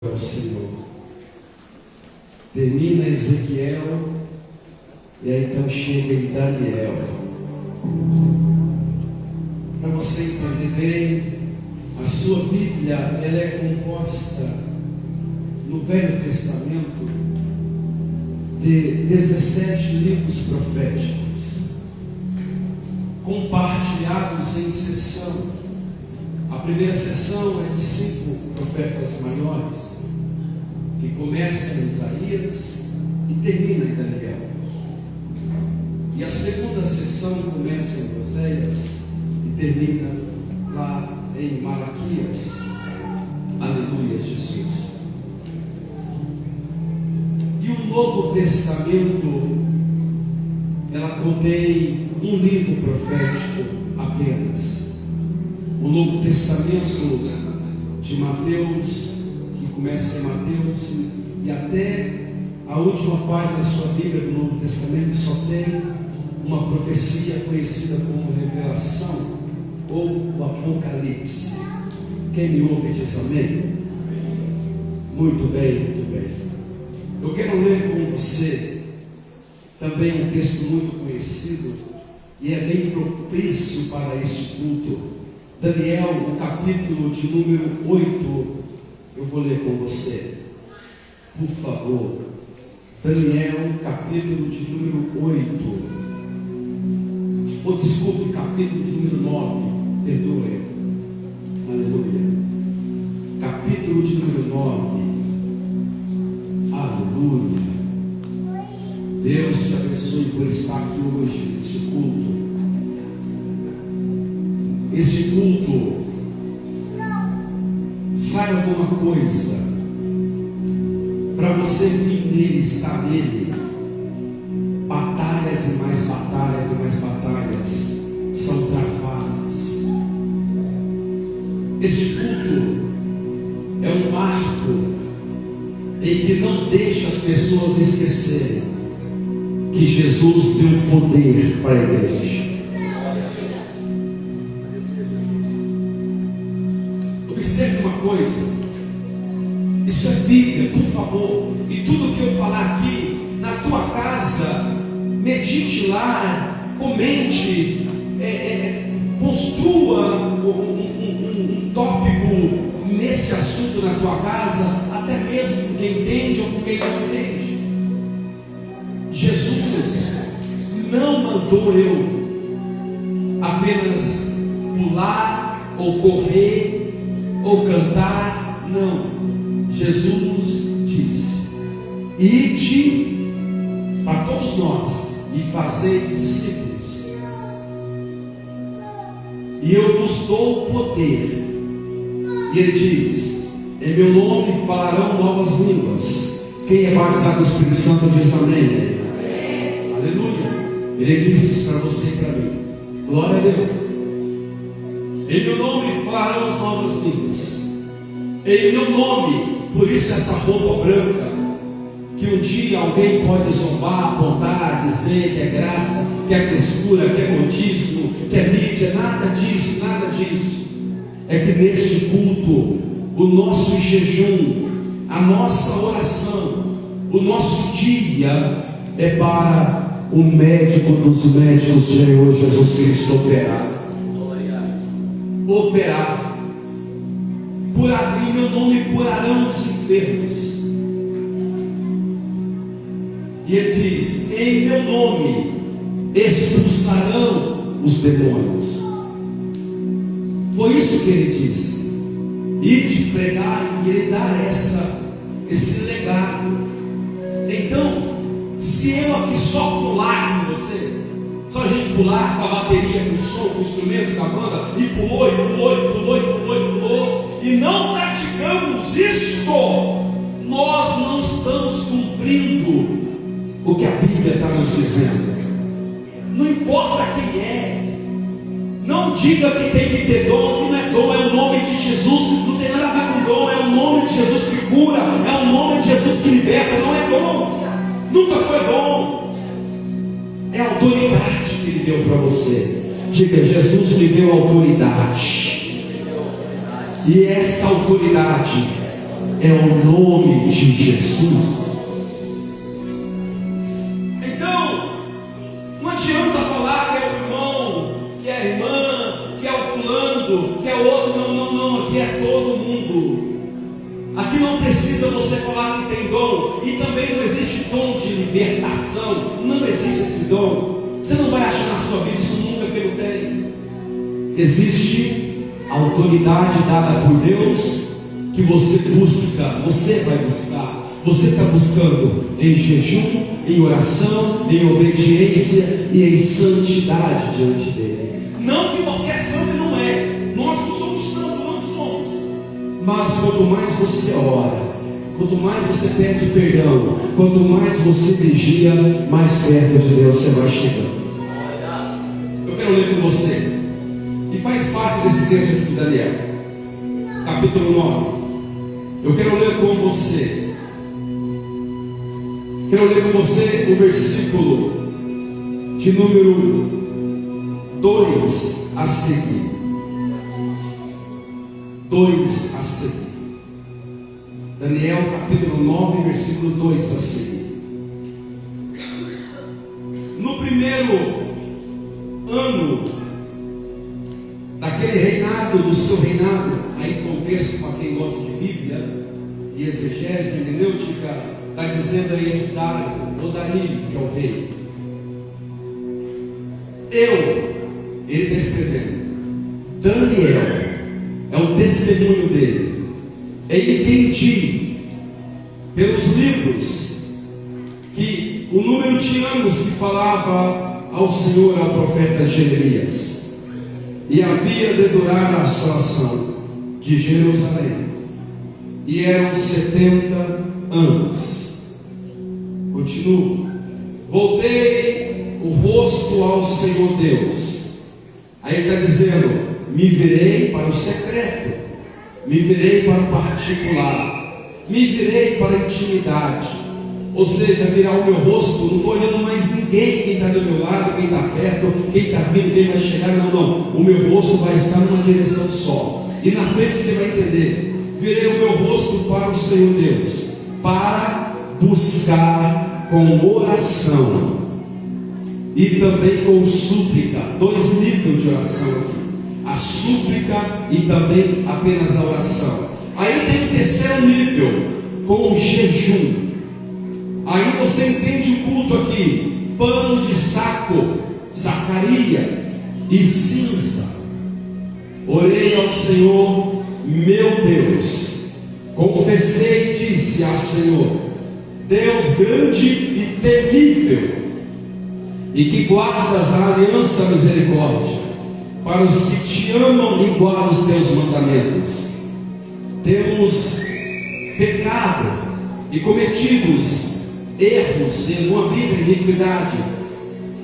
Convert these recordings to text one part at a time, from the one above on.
ao Senhor. Termina Ezequiel e aí então chega em Daniel. Para você entender bem, a sua Bíblia ela é composta no Velho Testamento de 17 livros proféticos, compartilhados em sessão. A primeira sessão é de 5 profetas maiores, que começa em Isaías e termina em Daniel. E a segunda sessão começa em Oséias e termina lá em Malaquias. Aleluia, Jesus. E o Novo Testamento, ela contém um livro profético apenas. O Novo Testamento de Mateus, que começa em Mateus, e até a última página da sua Bíblia do Novo Testamento só tem uma profecia conhecida como Revelação ou o Apocalipse. Quem me ouve diz amém? Muito bem, muito bem. Eu quero ler com você também um texto muito conhecido e é bem propício para esse culto. Daniel, o capítulo de número 8, eu vou ler com você, por favor. Daniel, capítulo de número 8, ou desculpe, capítulo de número 9, perdoe, aleluia, capítulo de número 9, aleluia. Deus te abençoe por estar aqui hoje, nesse culto. Esse culto, saiba de uma coisa, para você vir nele, estar nele, batalhas e mais batalhas e mais batalhas são travadas. Esse culto é um marco em que não deixa as pessoas esquecerem que Jesus deu poder para a igreja. Observe uma coisa, isso é Bíblia, por favor, e tudo que eu falar aqui na tua casa, medite lá, comente, construa um tópico nesse assunto na tua casa, até mesmo com quem entende ou com quem não entende. Jesus não mandou eu apenas pular ou correr ou cantar, não. Jesus disse: ide para todos nós e fazei discípulos, e eu vos dou poder. E ele diz: em meu nome falarão novas línguas. Quem é batizado no Espírito Santo diz amém. Amém. Aleluia. Ele disse isso para você e para mim. Glória a Deus. Em meu nome falarão as novas línguas. Em meu nome, por isso essa roupa branca, que um dia alguém pode zombar, apontar, dizer que é graça, que é frescura, que é modismo, que é mídia, nada disso, nada disso. É que neste culto, o nosso jejum, a nossa oração, o nosso dia é para o médico dos médicos, Senhor Jesus Cristo, operar, curar, em meu nome curarão os enfermos. E ele diz: em meu nome expulsarão os demônios. Foi isso que ele disse. Ide pregar, e ele dá esse legado. Então, se eu aqui só pular com você, só a gente pular com a bateria, com o som, com o instrumento, com a banda, e pulou, e não praticamos isto, nós não estamos cumprindo o que a Bíblia está nos dizendo. Não importa quem é, não diga que tem que ter dom, que não é dom, é o nome de Jesus, não tem nada a ver com dom, é o nome de Jesus que cura, é o nome de Jesus que liberta, não é dom, nunca foi dom. É a autoridade que Ele deu para você. Diga: Jesus me deu autoridade. E esta autoridade é o nome de Jesus. Então, não adianta falar que é o irmão, que é a irmã, que é o fulano, que é o outro. Não, aqui é todo mundo. Aqui não precisa você falar que tem dom. E também não existe dom de libertação. Não existe esse dom. Você não vai achar na sua vida isso nunca, que não tem. Existe autoridade dada por Deus, que você busca, você vai buscar. Você está buscando em jejum, em oração, em obediência e em santidade diante dele. Não que você é santo e não é. Nós não somos santos, não somos. Mas quanto mais você ora, quanto mais você pede perdão, quanto mais você vigia, mais perto de Deus você vai chegando. Eu quero ler com você, e faz parte desse texto aqui de Daniel, capítulo 9. Eu quero ler com você. Quero ler com você o versículo de número 2 a seguir. 2 a seguir. Daniel capítulo 9, versículo 2 a seguir. No primeiro ano daquele reinado, do seu reinado, aí contexto para quem gosta de Bíblia e exegese, hermenêutica, está dizendo aí de Dário, ou Dario, que é o rei. Ele está escrevendo, Daniel, é o testemunho dele. Eu entendi pelos livros que o número de anos que falava ao Senhor, ao profeta Jeremias, e havia de durar a assolação de Jerusalém, e eram 70 anos. Continuo. Voltei o rosto ao Senhor Deus. Aí ele está dizendo: me virei para o secreto, me virei para o particular, me virei para a intimidade. Ou seja, virar o meu rosto, não estou olhando mais ninguém, quem está do meu lado, quem está perto, quem está vindo, quem vai chegar. Não, o meu rosto vai estar numa direção só, e na frente você vai entender. Virei o meu rosto para o Senhor Deus, para buscar com oração e também com súplica. 2 níveis de oração aqui: a súplica e também apenas a oração. Aí tem o terceiro nível, com o jejum. Aí você entende o culto aqui: pano de saco, sacaria e cinza. Orei ao Senhor meu Deus, confessei e disse: Senhor, Deus grande e temível, e que guardas a aliança, a misericórdia para os que te amam e guardam os teus mandamentos. Temos pecado e cometidos erros, em alguma Bíblia, iniquidade.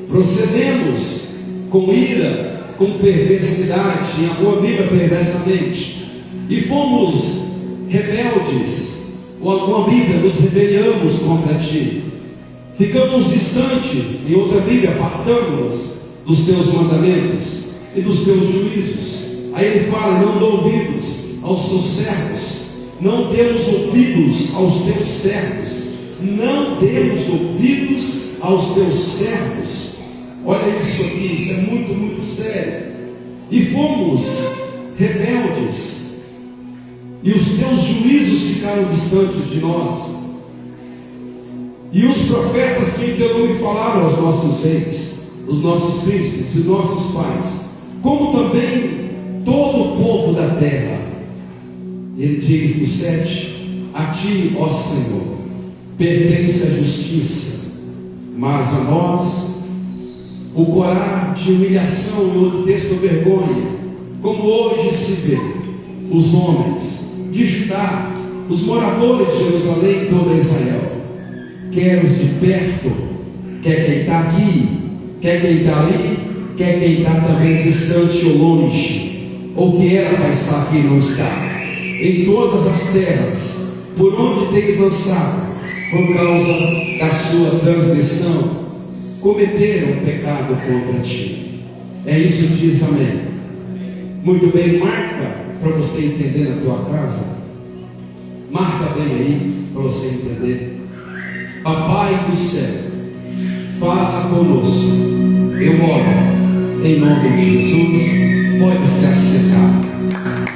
Procedemos com ira, com perversidade, em alguma Bíblia, perversamente, e fomos rebeldes, ou alguma Bíblia, nos rebeliamos contra ti. Ficamos distantes, em outra Bíblia, apartamos-nos dos teus mandamentos e dos teus juízos. Aí ele fala: não dou ouvidos aos teus servos, não demos ouvidos aos teus servos, não demos ouvidos aos teus servos. Olha isso aqui, isso é muito, muito sério. E fomos rebeldes, e os teus juízos ficaram distantes de nós. E os profetas que em teu nome falaram aos nossos reis, os nossos príncipes e os nossos pais, como também todo o povo da terra. Ele diz no 7: a ti, ó Senhor, pertence a justiça, mas a nós o corar de humilhação, em outro texto, vergonha, como hoje se vê os homens de Judá, os moradores de Jerusalém, toda Israel, quer os de perto, quer quem está aqui, quer quem está ali, quer quem está também distante ou longe, ou que era para estar aqui e não está, em todas as terras, por onde tens lançado, por causa da sua transgressão, cometeram pecado contra ti. É isso que diz, amém. Muito bem, marca para você entender na tua casa. Marca bem aí, para você entender. Papai do céu, fala conosco. Eu oro em nome de Jesus. Pode se assentar.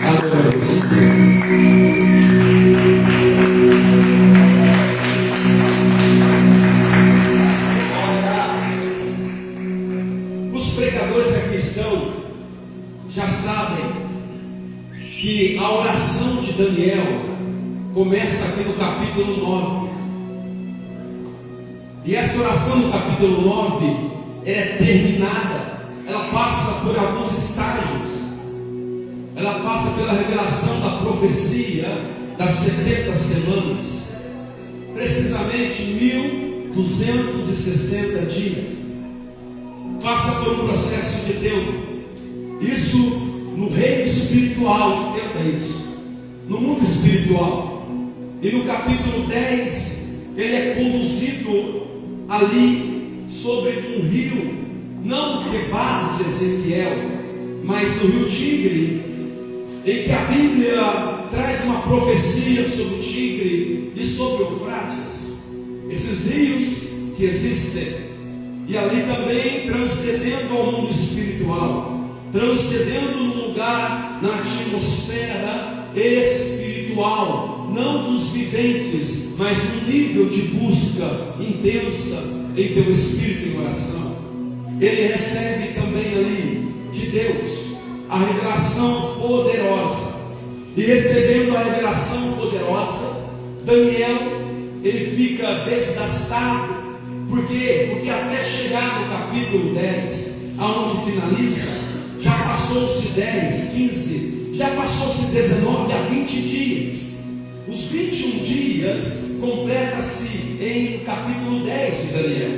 Adora o Senhor. Os pregadores que aqui estão já sabem que a oração de Daniel começa aqui no capítulo 9. E esta oração no capítulo 9 é terminada, ela passa por alguns estágios. Ela passa pela revelação da profecia das 70 semanas, precisamente 1260 dias. Passa por um processo de tempo. Isso no reino espiritual, entenda isso, no mundo espiritual. E no capítulo 10, ele é conduzido ali sobre um rio, não o Quebar de Ezequiel, mas no rio Tigre, em que a Bíblia traz uma profecia sobre o Tigre e sobre o Eufrates, esses rios que existem, e ali também transcendendo ao mundo espiritual, transcendendo no lugar, na atmosfera espiritual, não dos viventes, mas no nível de busca intensa em teu espírito e oração. Ele recebe também ali de Deus a revelação poderosa. E recebendo a revelação poderosa, Daniel, ele fica desgastado. Por quê? Porque até chegar no capítulo 10, aonde finaliza, já passou-se 10, 15, já passou-se 19 a 20 dias. Os 21 dias completa-se em capítulo 10 de Daniel.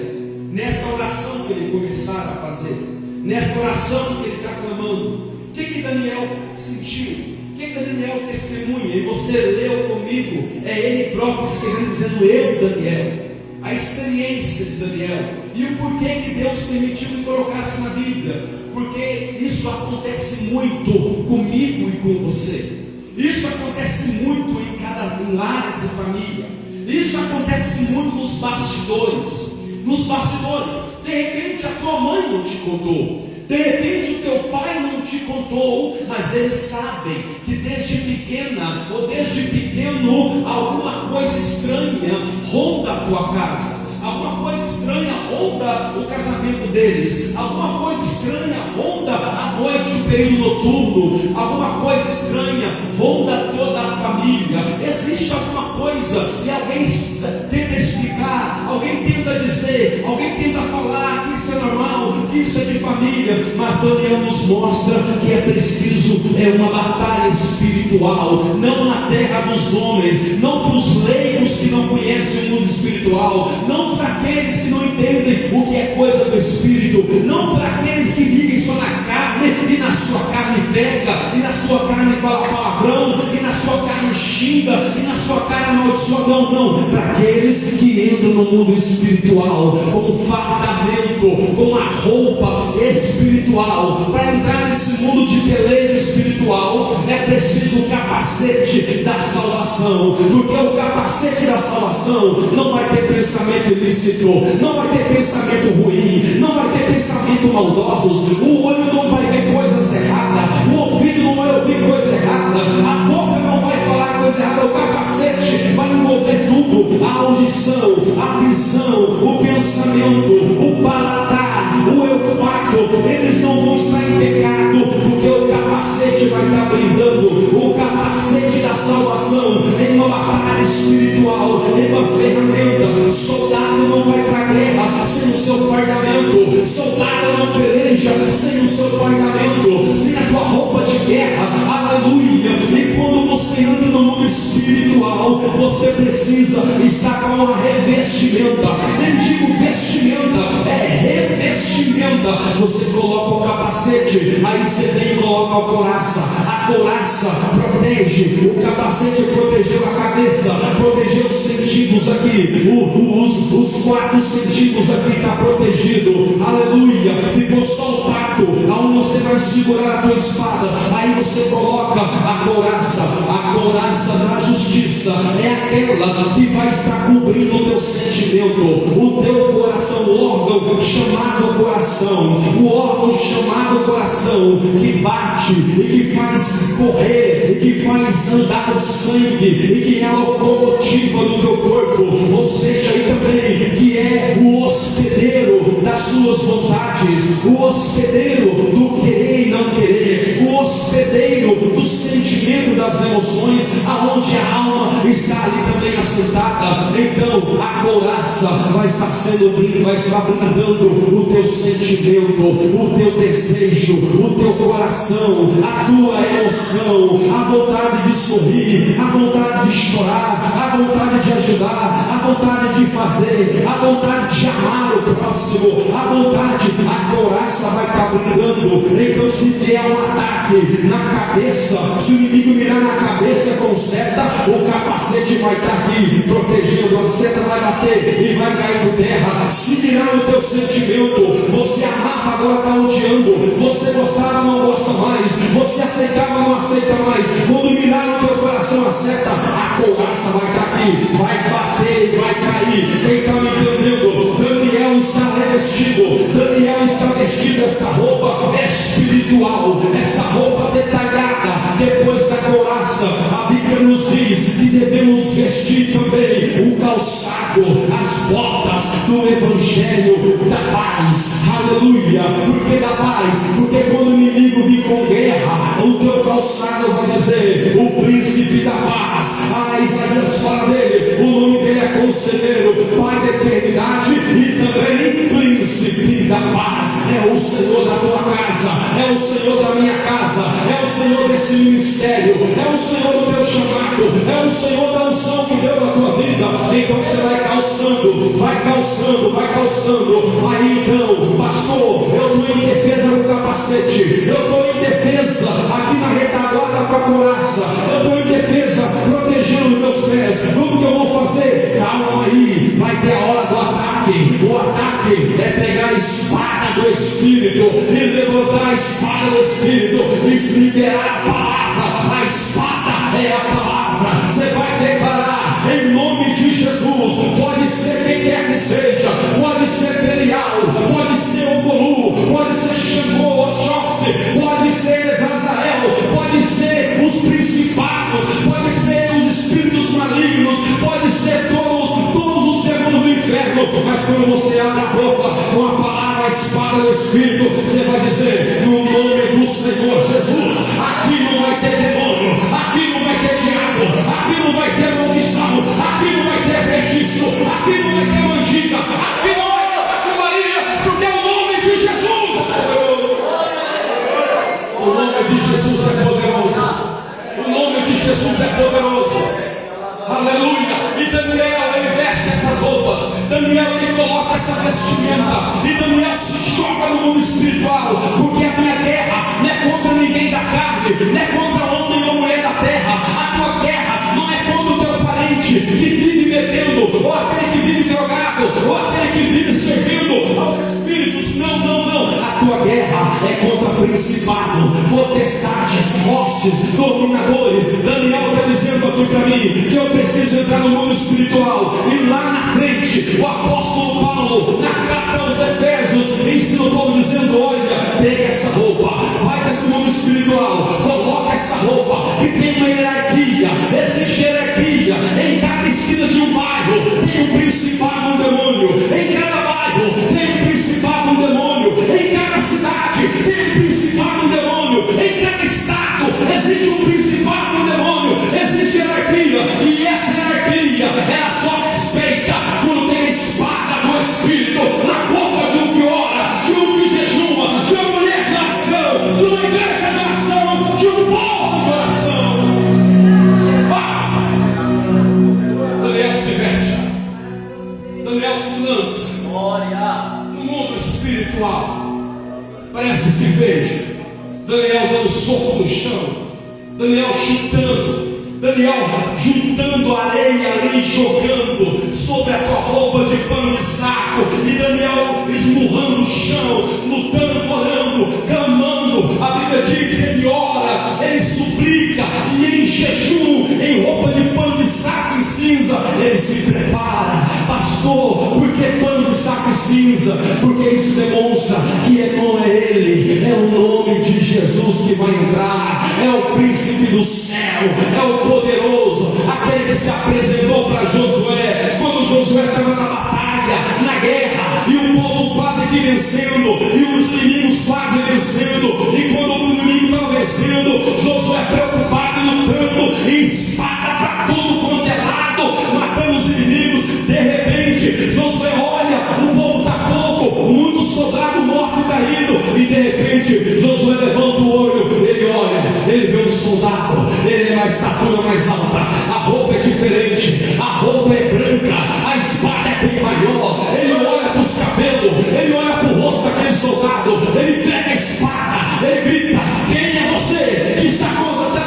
Nesta oração que ele começar a fazer, nesta oração que ele está clamando, o que Daniel sentiu? O que Daniel testemunha? E você leu comigo, é ele próprio escrevendo, dizendo: eu, Daniel. A experiência de Daniel. E o porquê que Deus permitiu que colocasse na Bíblia? Porque isso acontece muito comigo e com você. Isso acontece muito em lares e família. Isso acontece muito nos bastidores. Nos bastidores. De repente a tua mãe não te contou. De repente o teu pai não te contou, mas eles sabem que desde pequena ou desde pequeno alguma coisa estranha ronda a tua casa. Alguma coisa estranha ronda o casamento deles. Alguma coisa estranha ronda a noite, o período noturno. Alguma coisa estranha ronda toda a família. Existe alguma coisa e alguém tenta explicar, alguém tenta dizer, alguém tenta falar que isso é normal, que isso é de família. Mas Daniel nos mostra que é preciso, uma batalha espiritual, não na terra dos homens, não para os leigos que não conhecem o mundo espiritual, não para aqueles que não entendem o que é coisa do Espírito, não para aqueles que vivem só na carne e na sua carne peca, e na sua carne fala palavrão, e na sua carne xinga, e na sua carne amaldiçoa. Não, para aqueles que entram no mundo espiritual com fardamento, com a roupa espiritual. Para entrar nesse mundo de beleza espiritual é preciso o capacete da salvação, porque o capacete da salvação não vai ter pensamento ilícito, não vai ter pensamento ruim, não vai ter pensamento maldosos. O olho não vai ver coisas erradas, o ouvido não vai ouvir coisa errada, a boca não vai falar coisa errada. O capacete vai envolver tudo: a audição, a visão, o pensamento, o paladar, o olfato. Eles não vão estar em pecado, porque o capacete vai estar brindando. O capacete da salvação em uma batalha espiritual, em uma ferramenta. Soldado não vai para a guerra sem o seu fardamento. Soldado não peleja sem o seu fardamento, sem a tua roupa de guerra. Aleluia. E quando você entra no mundo espiritual, você precisa estar com uma revestimenta. Nem digo vestimenta, é revestimenta. Você coloca o capacete, aí você vem e coloca a couraça. A couraça protege, o capacete protegeu a cabeça, protegeu os sentidos aqui, os 4 sentidos aqui está protegido. Aleluia. Ficou só o tato, aonde você vai segurar a tua espada. Aí você coloca a couraça da justiça. justiça é aquela que vai estar cobrindo o teu sentimento, o teu coração, o órgão chamado coração, o órgão chamado coração, que bate e que faz correr, e que faz andar o sangue, e que é a locomotiva do teu corpo, ou seja, e também que é o hospedeiro das suas vontades, o hospedeiro do querer e não querer, o hospedeiro do sentimento, das emoções, aonde a alma está ali também assentada. Então a couraça vai estar brindando o teu sentimento, o teu desejo, o teu coração, a tua emoção, a vontade de sorrir, a vontade de chorar, a vontade de ajudar, a vontade de fazer, a vontade de amar o próximo, a vontade, a couraça vai estar brindando. Então se vier um ataque na cabeça, se o inimigo mirar na cabeça com seta, o capacete vai estar aqui protegendo, a seta vai bater e vai cair por terra. Se mirar no teu sentimento, você amava, agora está odiando, você gostava, não gosta mais, você aceitava, não aceita mais. Quando mirar no teu coração a seta, a couraça vai estar aqui, vai bater e vai cair. Quem está me entendendo? Daniel está revestido, Daniel está vestido esta roupa espiritual, esta roupa detalhada. Depois da couraça, a Bíblia nos diz que devemos vestir também o calçado, as botas do Evangelho da paz. Aleluia! Por que da paz? Porque quando o inimigo vir com guerra, o teu calçado vai dizer: o príncipe da paz. Isaías fala dele, o nome dele é Conselheiro, Pai da eternidade e também Príncipe da paz. É o Senhor da tua casa, é o Senhor da minha casa, é o Senhor desse ministério, é o Senhor do teu chamado, é o Senhor da unção que deu na tua vida. Então você vai calçando, vai calçando, vai calçando. Aí então, pastor, eu estou em defesa do capacete, eu estou em defesa aqui na retaguarda com a couraça, eu estou em defesa protegendo meus pés. Como que eu vou fazer? Calma aí, vai ter a hora do ataque. O ataque é pegar a espada do Espírito e levantar a espada do Espírito e liberar a palavra. A espada é a palavra. Você vai declarar em nome de Jesus. Pode ser quem quer que seja, pode ser Belial, pode ser Obolu, pode ser Xangô, Oxóssi, pode ser Zazael, pode ser os principados, pode ser os espíritos malignos, pode ser todos os demônios do inferno. Mas quando você abre a boca com a palavra, a espada do Espírito, você vai dizer: no nome do Senhor Jesus, aqui não vai ter demônio, aqui não vai ter diabo, aqui não vai ter maldição, aqui não vai ter feitiço, aqui não vai ter mandiga, aqui não vai ter macumbaria, porque o nome de Jesus é poderoso. O nome de Jesus é poderoso. O nome de Jesus é poderoso. Aleluia. E Daniel, ele veste essas roupas. Daniel, ele coloca essa vestimenta. E Daniel se joga no mundo espiritual. Porque a minha guerra não é contra ninguém da carne, não é contra homem ou mulher da terra. A tua guerra não é contra o teu parente que vive bebendo, ou aquele que vive drogado, ou aquele que vive servindo aos espíritos. Não, não, não. A tua guerra é contra principado, potestades, hostes, dominadores. Daniel está dizendo aqui para mim que eu preciso entrar no mundo espiritual. E lá na frente, o apóstolo Paulo, na carta aos Efésios, ensina o povo dizendo: olha, pega essa roupa, vai para esse mundo espiritual, coloca essa roupa, que tem uma hierarquia. Existe hierarquia. Em cada esquina de um bairro tem um principado, um demônio. Em cada bairro tem um principado, um demônio. Em cada cidade tem um principado, um demônio. Em cada estado existe um principado, um demônio. Existe hierarquia. E essa hierarquia, ela só respeita quando tem a espada do Espírito na boca de um que ora, de um que jejuma, de uma mulher de oração, de uma igreja de oração, de um povo de oração. Daniel se veste, Daniel se lança no mundo espiritual. Parece que veja Daniel dando soco no chão, Daniel chutando, Daniel juntando areia ali, jogando sobre a tua roupa de pano de saco, e Daniel esmurrando o chão, lutando, orando, clamando. A Bíblia diz: ele ora, ele suplica, e em jejum, em roupa de pano de saco, se prepara, pastor, porque pano de saco e cinza? Porque isso demonstra que não é ele, é o nome de Jesus que vai entrar, é o príncipe do céu, é o poderoso, aquele que se apresentou para Josué, quando Josué estava na batalha, na guerra, e o povo quase que vencendo, e os inimigos quase vencendo, e quando o inimigo estava vencendo, Josué preocupado, lutando, e espada para todo quanto é lado, matando os inimigos. De repente, Josué olha, o povo está pouco, muito soldado morto caído, e de repente, Josué levanta o olho, ele olha, ele vê um soldado, ele é uma estatura mais alta, a roupa é diferente, a roupa é branca, a espada é bem maior, ele olha para os cabelos, ele olha para o rosto daquele soldado, ele pega a espada, ele grita: quem é você que está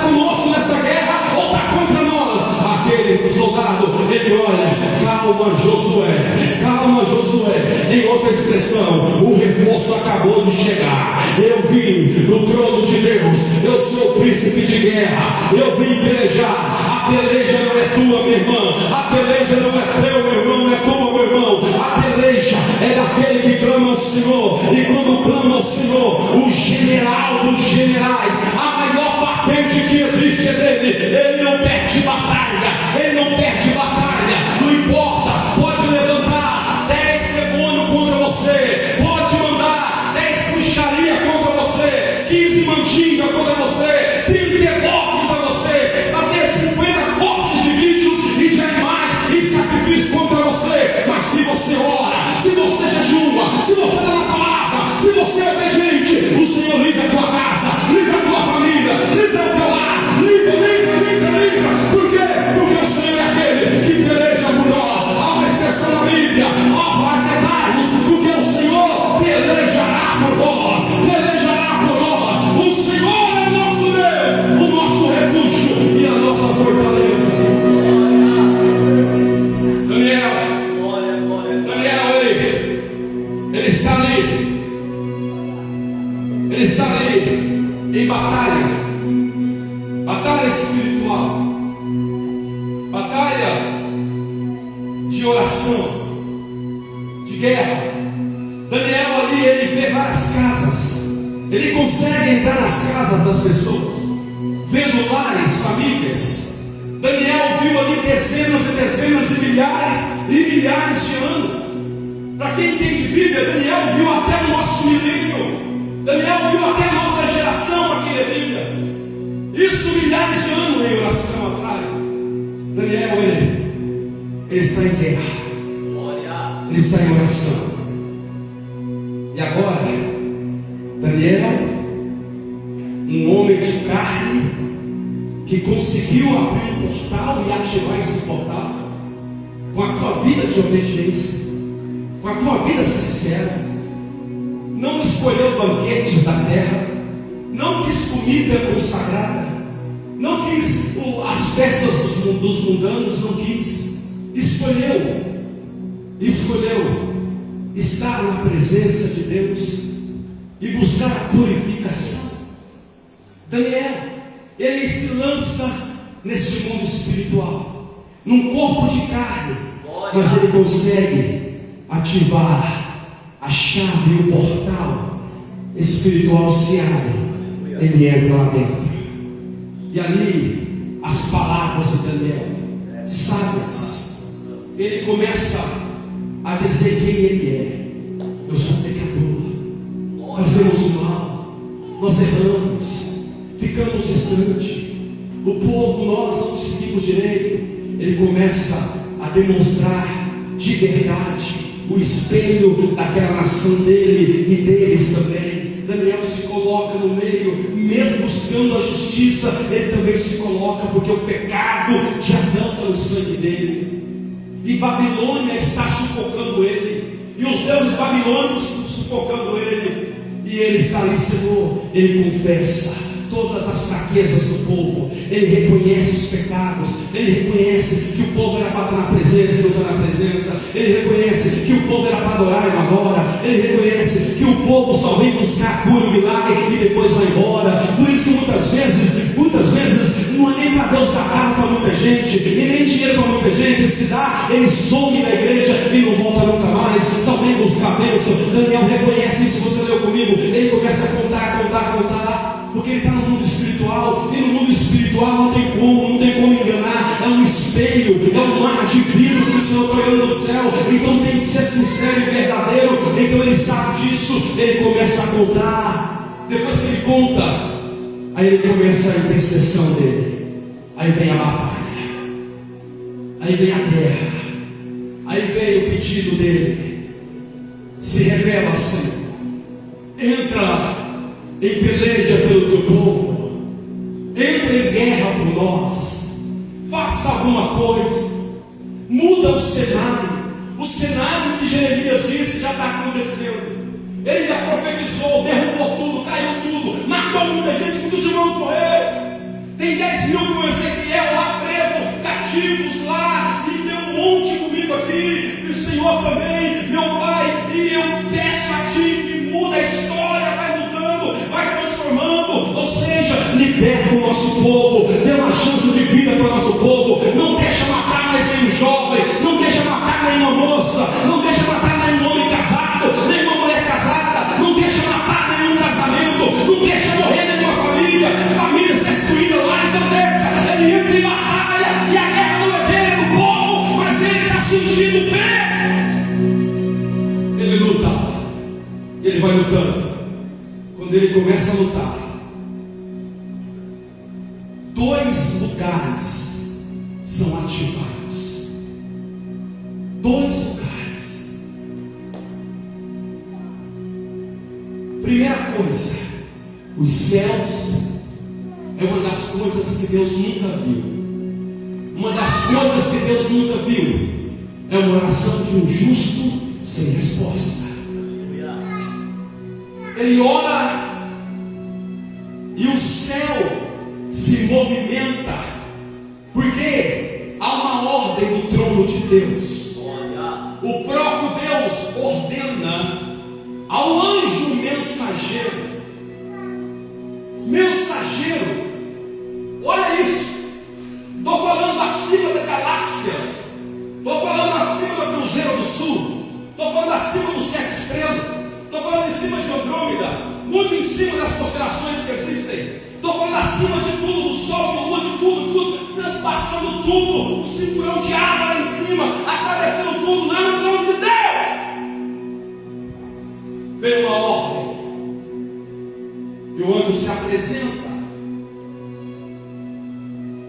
conosco nesta guerra ou está contra nós? Aquele soldado, ele olha: calma Josué, em outra expressão, o reforço acabou de chegar, eu vim no trono de Deus, eu sou o príncipe de guerra, eu vim pelejar, a peleja não é tua, minha irmã, a peleja não é teu, meu irmão, não é tua, meu irmão, a peleja é daquele que clama ao Senhor, e quando clama ao Senhor, o general dos generais, a maior patente que existe é dele, ele não perde batalha, não importa, pode levantar 10 demônios contra você, pode mandar 10 bruxaria contra você, 15 mandinga contra você, 30 ebó contra você, fazer 50 cortes de bichos e de animais e sacrifício contra você, mas se você ora, se você jejua, se você dá na palavra, se você é obediente, o Senhor livra a tua casa, livra a tua família, livra o teu lar, livra, por quê? Porque o Senhor é aquele que peleja por nós. Há uma expressão na Bíblia: ó, vai tentar-nos, porque o Senhor pelejará por nós, o Senhor é o nosso Deus, o nosso refúgio e a nossa fortaleza. Daniel, ele está ali em batalha espiritual, batalha de oração, de guerra. Daniel ali, ele vê várias casas, ele consegue entrar nas casas das pessoas, vendo lares, famílias. Daniel viu ali dezenas e dezenas e milhares de anos. Para quem entende Bíblia, Daniel viu até o nosso milênio, Daniel viu até a nossa geração aqui na Bíblia. Isso milhares de anos em oração atrás. Daniel, ele está em guerra, ele está em oração. E agora, Daniel, um homem de carne, que conseguiu abrir um portal e ativar esse portal, com a tua vida de obediência, com a tua vida sincera, não escolheu banquetes da terra, não quis comida consagrada, não quis as festas dos mundanos, não quis, escolheu estar na presença de Deus e buscar a purificação. Daniel, ele se lança nesse mundo espiritual, num corpo de carne, mas ele consegue ativar a chave e o portal espiritual se abre, ele entra lá dentro, e ali as palavras de Daniel, sábias, ele começa a dizer quem ele é. Eu sou pecador, fazemos o mal, nós erramos, ficamos distantes, o povo, nós não seguimos direito. Ele começa a demonstrar de verdade o espelho daquela nação dele e deles também. Daniel se coloca no meio, mesmo buscando a justiça, ele também se coloca, porque o pecado já arranca no sangue dele, e Babilônia está sufocando ele, e os deuses babilônicos sufocando ele, e ele está ali, Senhor. Ele confessa todas as fraquezas do povo, ele reconhece os pecados, ele reconhece que o povo era para estar na presença e não está na presença, ele reconhece que o povo era para adorar e não adora, ele reconhece que o povo só vem buscar cura, milagre e depois vai embora. Por isso que muitas vezes não é nem para Deus dar carro para muita gente, e nem dinheiro para muita muita gente, se dá, ele some da igreja e não volta nunca mais, só vem buscar bênção. Daniel reconhece isso, você leu comigo, ele começa a contar, porque ele está no mundo espiritual, e no mundo espiritual não tem como enganar, é um espelho, é um mar de vidro que o Senhor está olhando no céu, então tem que ser sincero e verdadeiro. Então ele sabe disso, ele começa a contar. Depois que ele conta, aí ele começa a intercessão dele, aí vem a batalha, aí vem a guerra, aí vem o pedido dele, se revela, Senhor, entra em peleja pelo teu povo, entra em guerra por nós, faça alguma coisa, muda o cenário que Jeremias disse já está acontecendo. Ele já profetizou, derrubou tudo, caiu tudo, matou muita gente, muitos irmãos morreram. Tem 10 mil com Ezequiel lá preso, cativos lá, e tem um monte comigo aqui, e o Senhor também, meu Pai, e eu peço a Ti que muda a história, vai mudando, vai transformando, ou seja, liberta o nosso povo, dê uma chance de vida para o nosso povo, não deixa matar mais nenhum jovem, não deixa matar nenhuma moça, não deixa matar nenhum homem casado, nenhuma mulher casada, não deixa matar nenhum casamento, não deixa morrer nenhuma família, famílias destruídas, lares não deixa. Ele entra em batalha e a guerra não é dele, é do povo, mas ele está surgindo perto. Ele luta, ele vai lutando. Quando ele começa a lutar, 2 lugares são ativados. 2 lugares. Primeira coisa, os céus é uma das coisas que Deus nunca viu. Uma das coisas que Deus nunca viu é uma oração de um justo sem resposta. Ele ora e o céu se movimenta, porque há uma ordem do trono de Deus. O próprio Deus ordena ao anjo mensageiro. Olha isso. Estou falando acima das galáxias, estou falando acima da Cruzeiro do Sul, estou falando acima do 7 estrelas, estou falando em cima de Andrômeda, muito em cima das constelações que existem. Estou falando acima de tudo, do sol, de lua, de tudo, transpassando tudo, o cinturão de água lá em cima, atravessando tudo, lá no trono de Deus. Veio uma ordem, e o anjo se apresenta.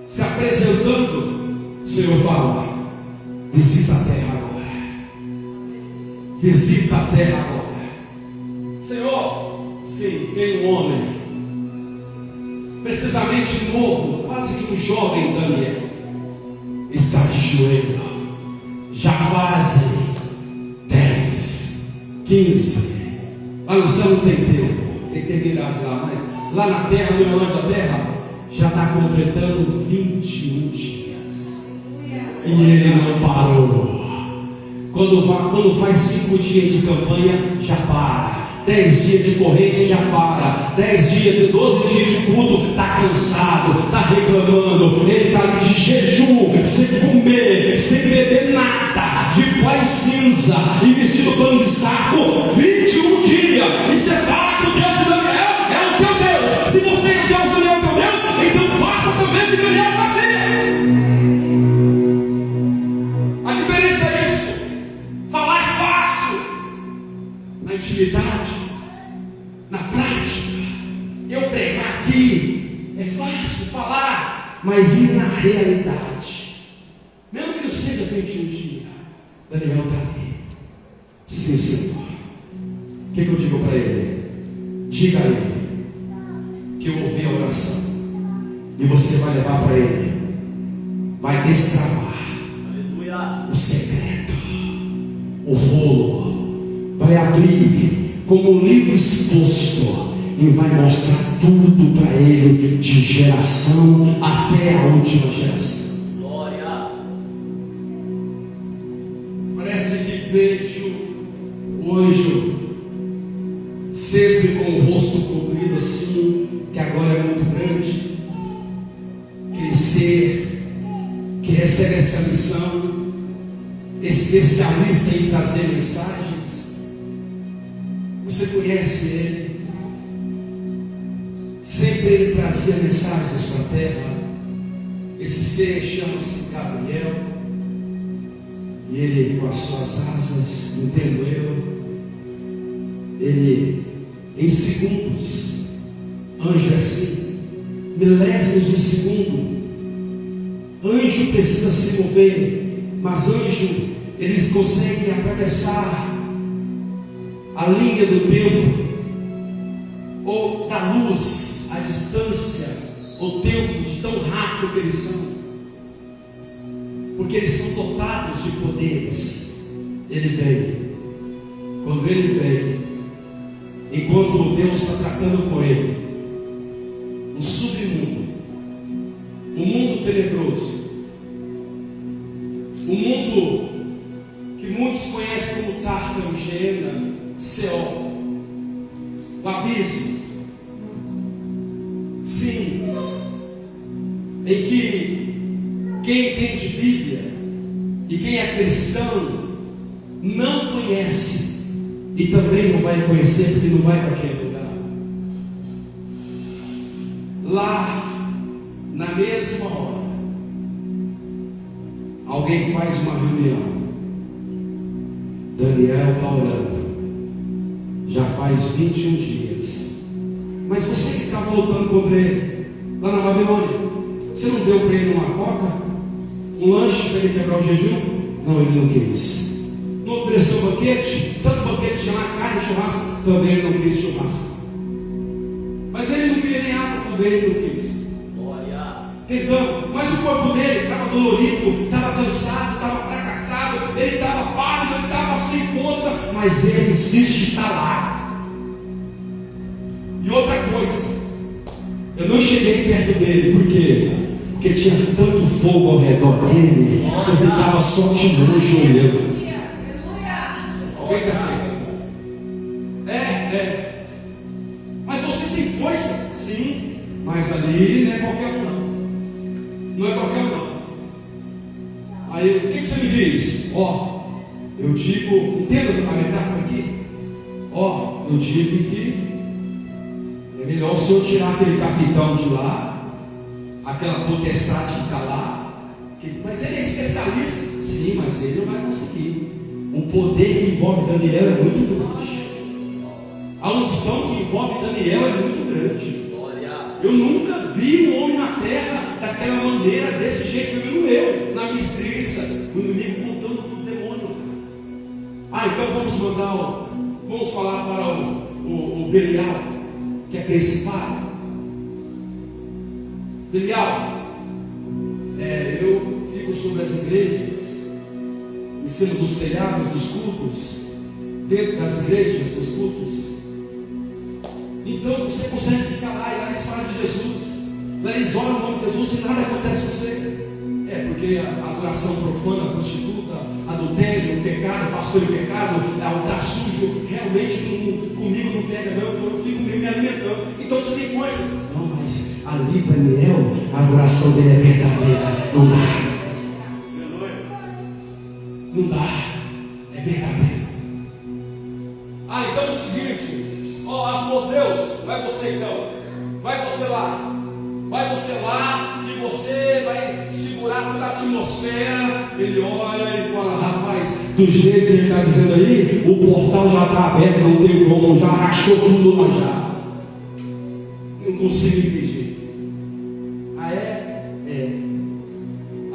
Se apresentando, o Senhor fala: visita a terra agora. Visita a terra agora. Senhor, sim, tem um homem, precisamente novo, quase que um jovem Daniel, está de joelho. Já fazem 10, 15. Lá no céu não tem tempo, eternidade lá, mas lá na terra, no relógio da terra, já está completando 21 dias. E ele não parou. Quando faz 5 dias de campanha, já para. 10 dias de corrente, já para. 10 dias, de 12 dias de culto, está cansado, está reclamando. Ele está ali de jejum, sem comer, sem beber nada, de pó e cinza, e vestido pano de saco, 21 dias. E você fala que o Deus de Daniel é o teu Deus. Se você é o Deus de Daniel, teu Deus, então faça também o que Daniel fazia. A diferença é isso. Falar é fácil, na intimidade, na prática. Eu pregar aqui é fácil falar, mas ir na realidade, mesmo que eu seja 21 dias, Daniel está ali. Sim, Senhor. O que eu digo para ele? Diga a ele que eu ouvi a oração, e você vai levar para ele, vai destravar o secreto, o rolo, vai abrir como um livro exposto e vai mostrar tudo para ele, de geração até a última geração. Glória. Parece que vejo o anjo sempre com o rosto cobrido assim, que agora é muito grande. Aquele ser que é recebe essa missão, especialista em trazer mensagens. Você conhece ele? Sempre ele trazia mensagens para a terra. Esse ser chama-se Gabriel. E ele, com as suas asas, entendo eu, ele, em segundos, anjo é assim, milésimos de segundo, anjo precisa se mover, mas anjo, eles conseguem atravessar a linha do tempo, ou da luz, a distância, o tempo, de tão rápido que eles são, porque eles são dotados de poderes. Ele veio. Quando ele veio, enquanto Deus está tratando com ele, o submundo, o mundo tenebroso, o mundo que muitos conhecem como Tártaro, Geena, Seol, o abismo, sim, em que quem entende Bíblia e quem é cristão não conhece e também não vai conhecer, porque não vai para aquele lugar. Lá, na mesma hora, alguém faz uma reunião. Daniel está orando já faz 21 dias, mas você que estava lutando contra ele lá na Babilônia, você não deu para ele uma coca, um lanche para ele quebrar o jejum? Não, ele não quis. Não ofereceu banquete? Tanto banquete tinha lá, carne, churrasco, também ele não quis churrasco. Mas ele não queria nem água, também ele não quis. Tentando, mas o corpo dele estava dolorido, estava cansado, estava fracassado, ele estava pálido, ele estava sem força, mas ele insiste em estar lá. E outra coisa, eu não cheguei perto dele, por quê? Porque tinha tanto fogo ao redor dele, eu ficava só de longe olhando. Alguém está vendo? É. Mas você tem força? Sim, mas ali não é qualquer um não. Não é qualquer um não. Aí, o que você me diz? Eu digo, entenda a metáfora aqui? Eu digo que é melhor o senhor tirar aquele capitão de lá, aquela potestade que está lá, mas ele é especialista. Sim, mas ele não vai conseguir. O poder que envolve Daniel é muito grande. A unção que envolve Daniel é muito grande. Eu nunca vi um homem na terra daquela maneira, desse jeito, mesmo eu, na minha experiência, o inimigo contando para o demônio. Então vamos falar para o Belial, que é principal. Belial, eu fico sobre as igrejas, em cima dos telhados, dos cultos, dentro das igrejas, dos cultos. Então você consegue ficar lá, e lá eles falam de Jesus, lá eles oram o nome de Jesus e nada acontece com você. Porque a adoração profana, a prostituta, adultério, o pecado, pastor e pecado, altar sujo, realmente comigo não pega não, então eu fico me alimentando. Então você tem força. Não, mas ali Daniel, a adoração dele é verdadeira. Não dá, é verdadeiro. Então é o seguinte, Deus, vai você então, vai você lá, que você vai segurar toda a atmosfera. Ele olha e fala: rapaz, do jeito que ele está dizendo aí, o portal já está aberto, não tem como, já rachou tudo lá já, não consigo impedir.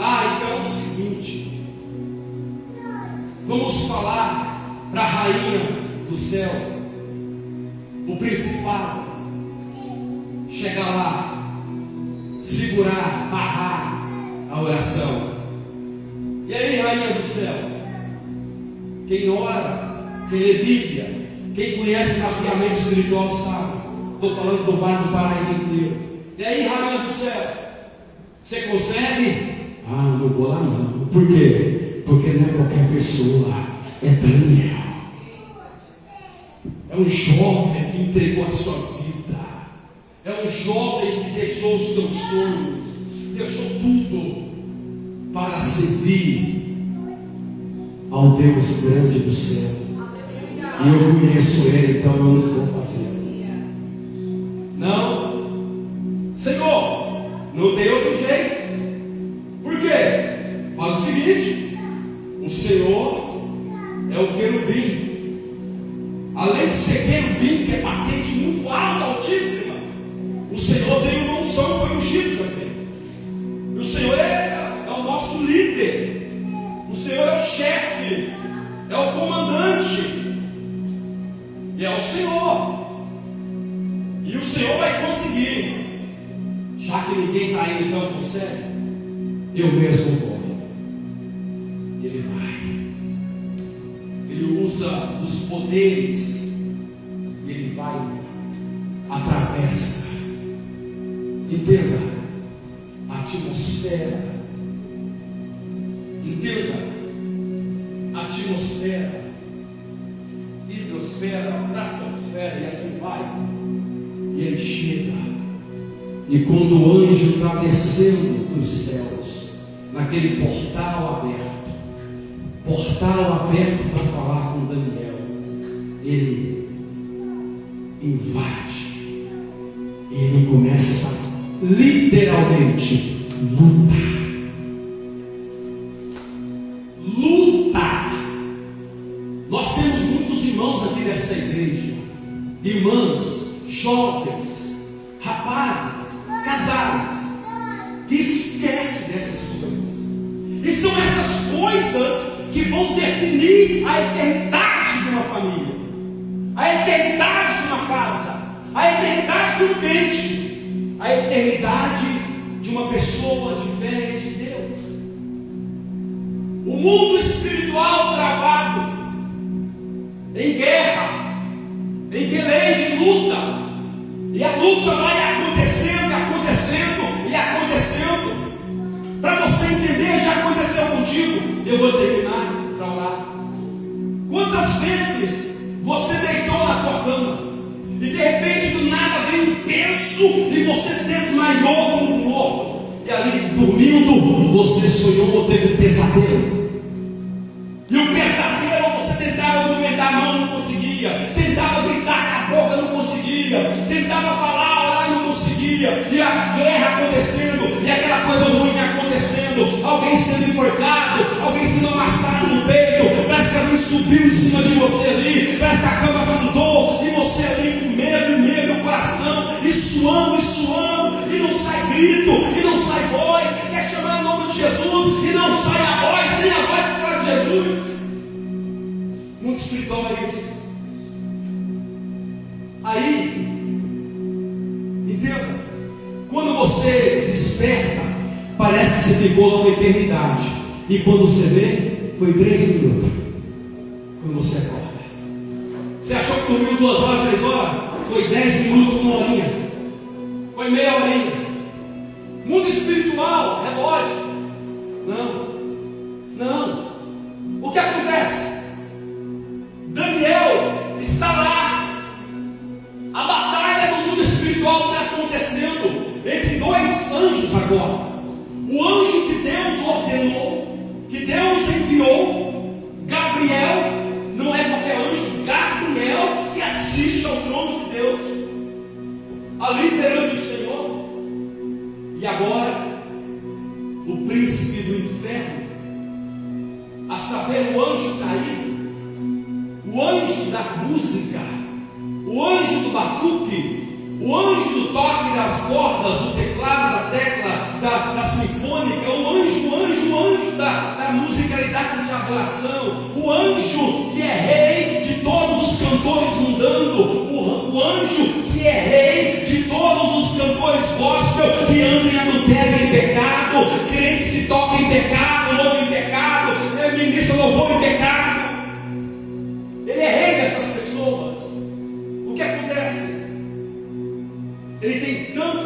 Então é o seguinte, vamos falar para a rainha do céu, o principado, chegar lá, segurar, barrar a oração. E aí, rainha do céu, quem ora, quem lê Bíblia, quem conhece mapeamento espiritual sabe. Estou falando do Vale do Paraíba inteiro. E aí, rainha do céu, você consegue? Não vou lá não. Por quê? Porque não é qualquer pessoa, é Daniel. É um jovem que entregou a sua vida. É um jovem que deixou os teus sonhos, deixou tudo. para servir ao Deus grande do céu. E eu conheço Ele, então eu não vou fazer. Não, Senhor, não tem outro jeito. Por quê? Fala o seguinte: o Senhor é o querubim. Além de ser querubim, que é patente muito alta, altíssima, o Senhor tem uma unção, foi ungido também. E o Senhor é o nosso líder. O Senhor é o chefe, é o comandante. E é o Senhor. E o Senhor vai conseguir. Já que ninguém está indo, então consegue, eu mesmo vou. Ele vai. Ele usa os poderes. E Ele vai. Atravessa. Entenda. A atmosfera. Entenda. A atmosfera. Hidrosfera, estratosfera, e assim vai. E Ele chega. E quando o anjo está descendo dos céus, naquele portal aberto para falar com Daniel, ele invade. E ele começa literalmente lutar. Nós temos muitos irmãos aqui dessa igreja, irmãs, jovens, rapazes, casais, que esquecem dessas coisas. E são essas coisas que vão definir a eternidade de uma família, a eternidade de uma casa, a eternidade de um crente, a eternidade de uma pessoa de fé de Deus. O mundo espiritual travado, em guerra, em peleja, em luta, e a luta vai acontecendo, para você entender. Já aconteceu contigo. Eu vou terminar para orar. Quantas vezes você deitou na tua cama e de repente do nada veio um peso e você desmaiou como um morto, e ali dormindo você sonhou ou teve um pesadelo? E o pesadelo, você tentava movimentar a mão, não conseguia, tentava gritar com a boca, não conseguia, tentava falar, orar, não conseguia, e a guerra acontecendo, e aquela coisa ruim acontecendo, alguém sendo enforcado, alguém sendo amassado no peito, parece que alguém subiu em cima de você ali, parece que a cama afundou, e você ali com medo, o coração, e suando, e não sai grito, e não sai voz, quer chamar o nome de Jesus, e não sai a voz, nem a voz para de Jesus. Muito espiritual é isso. Aí, entenda, quando você desperta, parece que você ficou numa eternidade, e quando você vê, foi 3 minutos. Quando você acorda, você achou que dormiu 2 horas, 3 horas? Foi 10 minutos, 1 horinha, foi meia horinha. Mundo espiritual, relógio. Não. O que acontece? Daniel está lá. A batalha no mundo espiritual está acontecendo entre 2 anjos agora. O anjo que Deus ordenou, que Deus enviou, Gabriel, não é qualquer anjo, Gabriel, que assiste ao trono de Deus, ali perante o Senhor. E agora, o príncipe do inferno, a saber, o anjo caído, o anjo da música, o anjo do batuque, o anjo do toque das cordas, do teclado, da tecla, da sinfônica, o anjo da musicalidade de adoração, o anjo que é rei de todos os cantores mundando, o anjo que é rei de todos os cantores gospel que andam em adultério, em pecado, crentes que tocam em pecado, louvam em pecado, ministram louvor em pecado. Ele é rei dessas pessoas. O que acontece? Ele tem tanto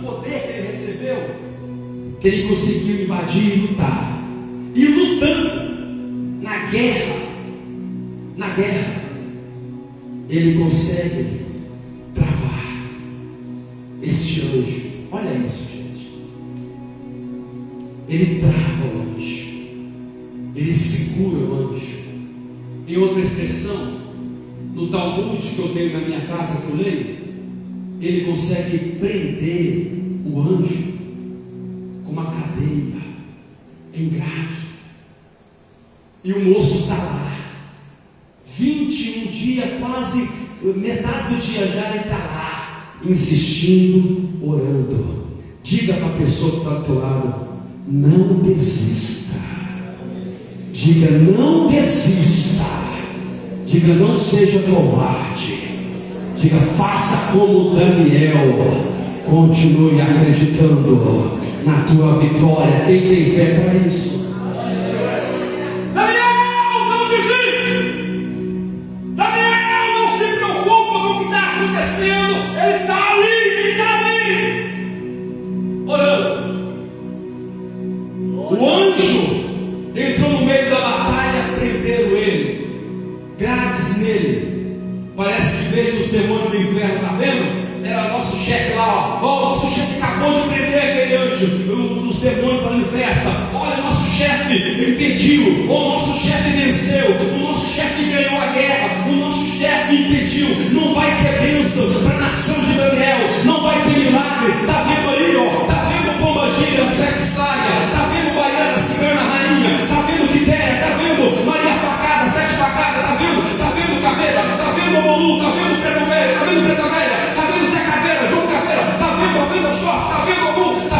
poder que ele recebeu, que ele conseguiu invadir e lutar. E lutando na guerra, ele consegue travar este anjo. Olha isso, gente. ele trava o anjo, ele segura o anjo. Em outra expressão, no Talmud que eu tenho na minha casa, que eu leio, ele consegue prender o anjo com uma cadeia em grade. E o moço está lá, 21 dias, quase metade do dia já ele está lá, insistindo, orando. Diga para a pessoa que está do teu lado: não desista. Diga: não desista. Diga: não seja covarde. Diga: faça como Daniel. Continue acreditando na tua vitória. Quem tem fé para isso? Daniel, não desiste. Daniel, não se preocupa com o que está acontecendo. Ele está ali, orando. O anjo entrou no meio da batalha, prenderam ele, grades nele. Parece que vejo os demônios do inferno, está vendo? Era nosso chefe lá, ó. O nosso chefe acabou de prender aquele anjo, os demônios fazendo festa. Olha, nosso chefe impediu, o nosso chefe venceu, o nosso chefe ganhou a guerra, o nosso chefe impediu. Não vai ter bênção para a nação de Daniel, não vai ter milagre. Está vendo aí, ó? Está vendo pomba gira, sete saia, está vendo baiana, cigana, rainha, está vendo Quitéria, está vendo Maria facada, sete facadas, está vendo caveira, está vendo Molu, está vendo preto velho, está vendo preta velha, está vendo Zé Caveira, João Caveira, está vendo Oxóssi, está vendo algum, está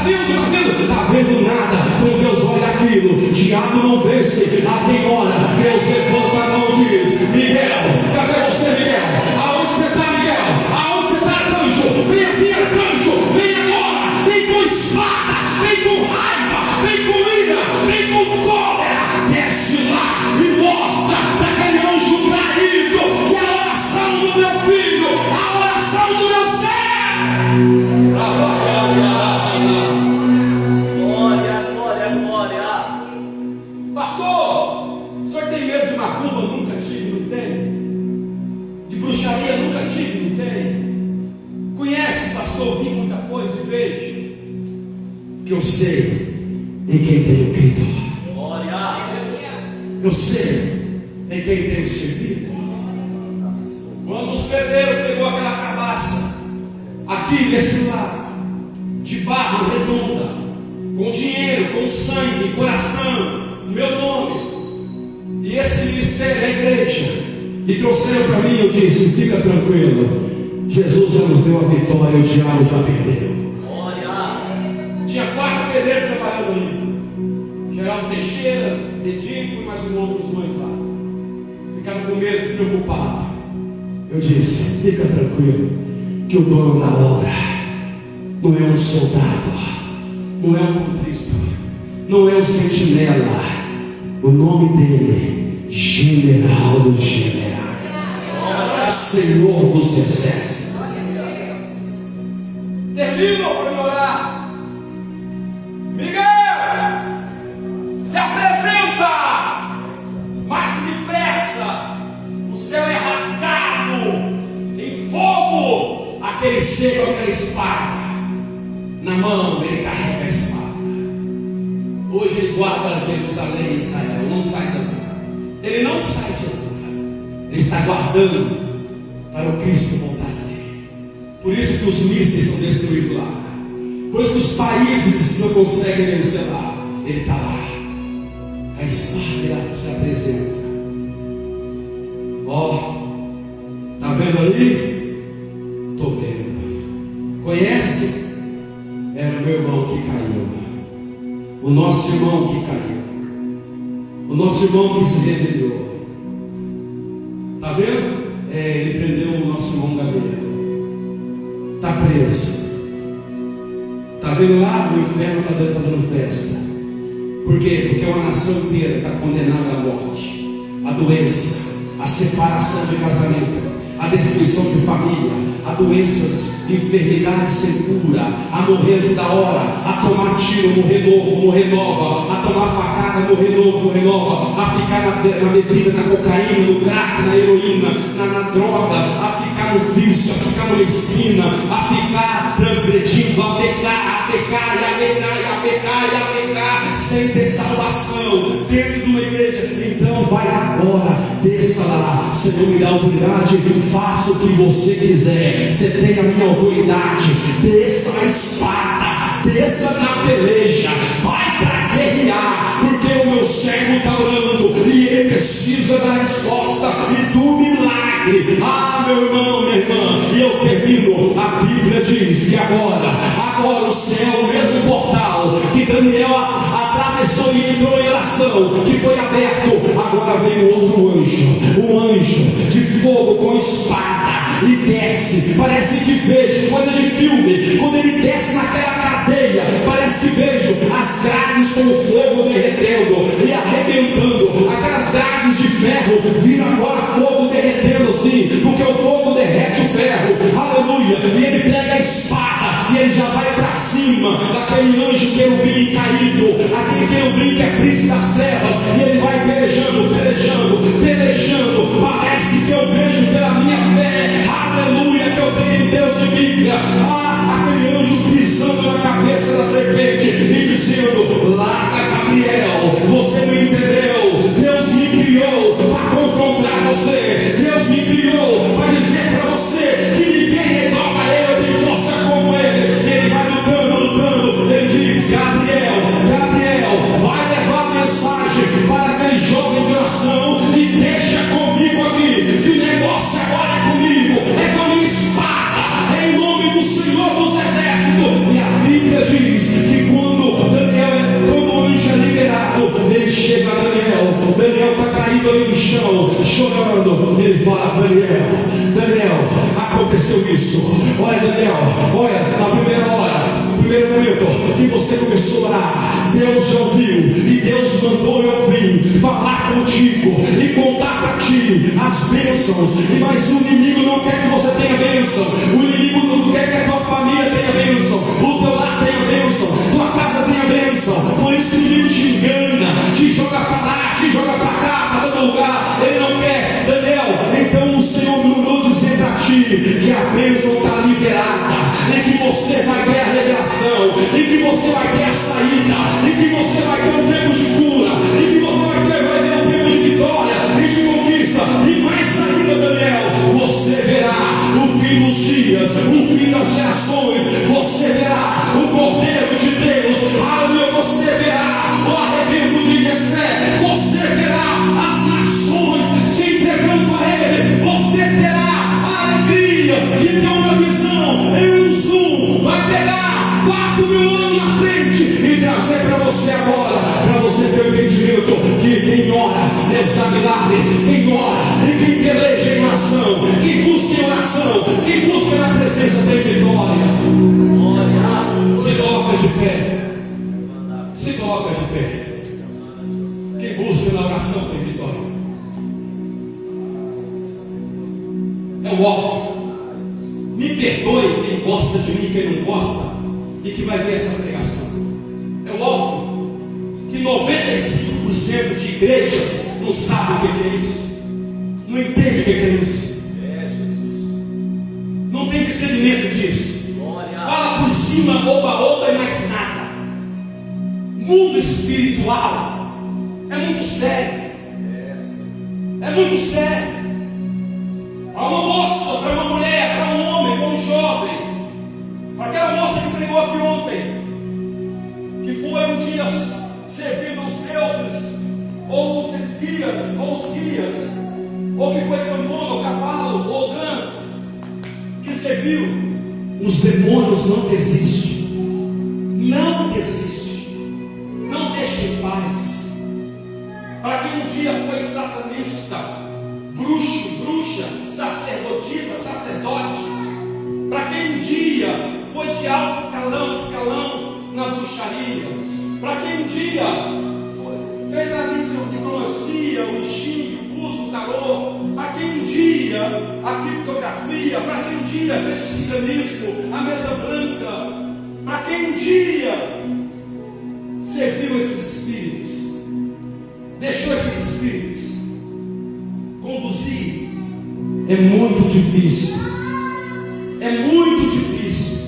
vendo nada. Quando Deus olha aquilo, o diabo não vence. A quem ora, Deus levanta a mão e diz: Miguel, cadê você, Miguel? Aonde você está, Miguel? Aonde você está, arcanjo? Vem aqui, arcanjo, vem agora, vem com espada, vem com raiva, vem com ira, vem com cólera, desce lá e mostra para aquele anjo caído que é a oração do meu filho, a oração do meu ser. Glória. Pastor, o senhor tem medo de macumba? Nunca tive, não tem. De bruxaria? Nunca tive, não tem. Conhece, pastor? Vi muita coisa e vejo que eu sei em quem tenho crido. Eu sei em quem tenho servido. Quando os pedreiros pegou aquela cabaça aqui desse lado, de barro redonda, com dinheiro, com sangue, coração, o meu nome, e esse ministério, a igreja, e trouxeram para mim, eu disse: fica tranquilo, Jesus já nos deu a vitória, o diabo já perdeu. Tinha 4 pedreiros trabalhando ali, Geraldo Teixeira, Dedico e mais um outros dois lá. Ficaram com medo, preocupados. Eu disse: fica tranquilo, que o dono da obra não é um soldado, não é um cumprido, não é um sentinela. O nome dele, General dos Generais, Senhor dos Exércitos. Termino para me orar. Miguel, se apresenta, mas depressa. O céu é rasgado em fogo. Aquele seco, aquela espada na mão, ele carrega a espada. Hoje ele guarda Jerusalém, Israel, não sai da luta. Ele não sai de luta. Ele está guardando para o Cristo voltar ali. Por isso que os mísseis são destruídos lá. Por isso que os países não conseguem vencer lá. Ele está lá. A espada ele se apresenta. Ó, está vendo ali? Estou vendo. Conhece? Era o meu irmão que caiu. O nosso irmão que caiu. O nosso irmão que se rebelou. Está vendo? Ele prendeu o nosso irmão Gabriel. Está preso. Está vendo lá? O inferno está fazendo festa. Por quê? Porque uma nação inteira está condenada à morte, à doença, à separação de casamento, a destruição de família, a doenças, enfermidades sem cura, a morrer antes da hora, a tomar tiro, morrer novo, morrer nova, a tomar facada, morrer novo, morrer nova, a ficar na bebida, na cocaína, no crack, na heroína, na droga, a ficar no vício, a ficar numa esquina, a ficar transgredindo, a pecar, sem ter salvação dentro de uma igreja. Então vai agora, desça lá. Senhor, me dá autoridade, faça o que você quiser. Você tem a minha autoridade. Desça a espada, desça na peleja, vai para guerrear, porque o meu servo está orando e ele precisa da resposta e do milagre. Ah, meu irmão, minha irmã, e eu termino. A Bíblia diz que agora o céu, o mesmo portal que Daniel atravessou e entrou em oração, que foi aberto, agora vem outro anjo, um anjo de fogo com espada, e desce. Parece que vejo coisa de filme. Quando ele desce naquela cadeia, parece que vejo as grades com o fogo derretendo e arrebentando. Aquelas grades de ferro viram agora fogo derretendo, assim, porque o fogo derrete o ferro. Aleluia! E ele pega a espada e ele já vai para cima daquele anjo querubim caído, aquele querubim que é príncipe das trevas, e ele vai pelejando. Parece que eu vejo pela minha fé, aleluia, que eu tenho em Deus de Bíblia, aquele anjo pisando na cabeça da serpente e dizendo: larga, Gabriel, você não entendeu, Deus me criou para confrontar você, Deus me criou para dizer para você que ninguém é igual a ele, tem força como ele. E ele vai lutando, ele diz: Gabriel, vai levar a mensagem para aquele jovem de oração e deixa comigo aqui, que o negócio agora é comigo, é com a minha espada, é em nome do Senhor dos Exércitos. E a Bíblia diz que quando o anjo é liberado, ele chega a Daniel está caído ali no chão, chorando. Ele fala: Daniel, aconteceu isso. Olha, Daniel, na primeira hora, no primeiro momento que você começou a orar, Deus já ouviu, e Deus mandou eu vir falar contigo e contar para ti as bênçãos. Mas o inimigo não quer que você tenha bênção, o inimigo não quer que a tua família tenha bênção, o teu lar tenha bênção, tua casa tenha bênção. Por isso que o inimigo te engana, te joga para lá, te joga para cá, para todo lugar. Ele não quer, Daniel. Então o Senhor me mandou dizer para ti que a bênção está liberada, e que você vai ter a revelação, e que você vai ter a saída, e que você vai ter um tempo de cura, e que você vai ter um tempo de vitória e de conquista. E mais ainda, Daniel, você verá o fim dos dias, o fim das gerações. Você verá o Cordeiro de Deus, aleluia. Você verá o arrebento de Jessé, você verá as nações se entregando a ele, você terá a alegria de ter uma visão em um zoom, vai pegar 4.000 anos na frente e trazer para você agora, para você ter o entendimento que quem ora, Deus dá milagre, quem ora e quem peleja em oração, quem busca em oração, quem busca na presença tem vitória. Se coloca de pé, se coloca de pé. Quem busca na oração tem vitória. É o óbvio. Me perdoe quem gosta de mim, quem não gosta, e que vai ver essa pregação. É óbvio que 95% de igrejas não sabe o que é isso, não entende o que é isso, não tem discernimento disso. Fala por cima, oba e mais nada. Mundo espiritual é muito sério. É muito sério. Para uma moça, para uma mulher, para um homem, para um jovem, para aquela moça que pregou aqui ontem, que foi um dia servindo aos deuses, ou os espias, ou os guias, ou que foi cambona, ou cavalo, ou Ogã, que serviu. Os demônios não desistem, não deixa em paz. Para quem um dia foi satanista, bruxa, sacerdotisa, sacerdote, para quem um dia foi de alto escalão na bruxaria, para quem um dia fez a diplomacia, o enchim, o uso, o tarô, para quem um dia a criptografia para quem um dia fez o ciganismo, a mesa branca, para quem um dia serviu esses espíritos, deixou esses espíritos conduzir, é muito difícil. É muito difícil.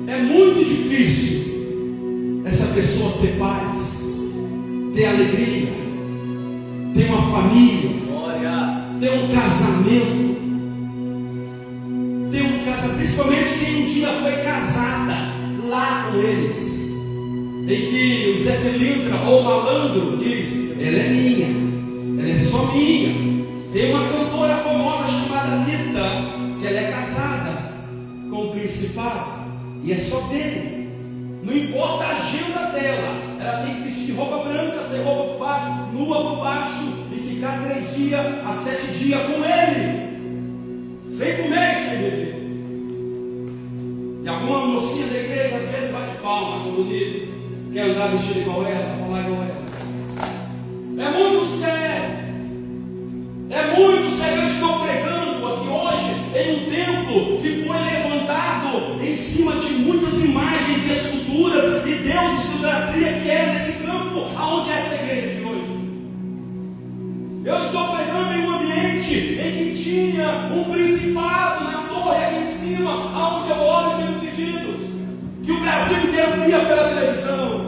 É muito difícil essa pessoa ter paz, ter alegria, ter uma família, ter um casamento, principalmente quem um dia foi casada lá com eles, em que o Zé Pelintra ou o malandro diz: ela é minha, ela é só minha. Tem uma cantora famosa chamada Anitta, que ela é casada com o principal e é só dele. Não importa a agenda dela, ela tem que vestir roupa branca, sem roupa por baixo, nua por baixo, e ficar 3 dias a 7 dias com ele, sem comer e sem beber. E alguma mocinha da igreja às vezes bate palma, acha bonito, quer andar vestido igual ela, falar igual ela. É muito sério. É muito sério. Eu estou pregando aqui hoje em um templo que foi levantado em cima de muitas imagens de esculturas e deuses de idolatria que é nesse campo aonde é essa igreja aqui hoje. Eu estou pregando em um ambiente em que tinha um principado na torre aqui em cima, aonde eu oro e tenho pedidos, que o Brasil inteiro via pela televisão,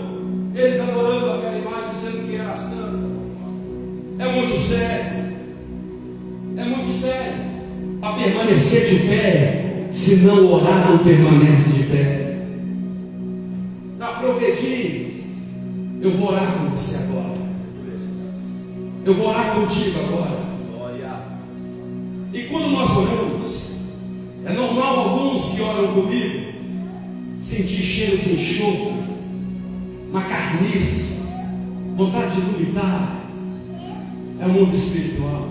eles adorando aquela imagem, dizendo que era santa. É muito sério. É muito sério. Para permanecer de pé, se não orar, não permanece de pé. Para progredir, eu vou orar com você agora. Eu vou orar contigo agora. E quando nós oramos, é normal alguns que oram comigo sentir cheiro de enxofre, uma carniça, vontade de vomitar. É o mundo espiritual.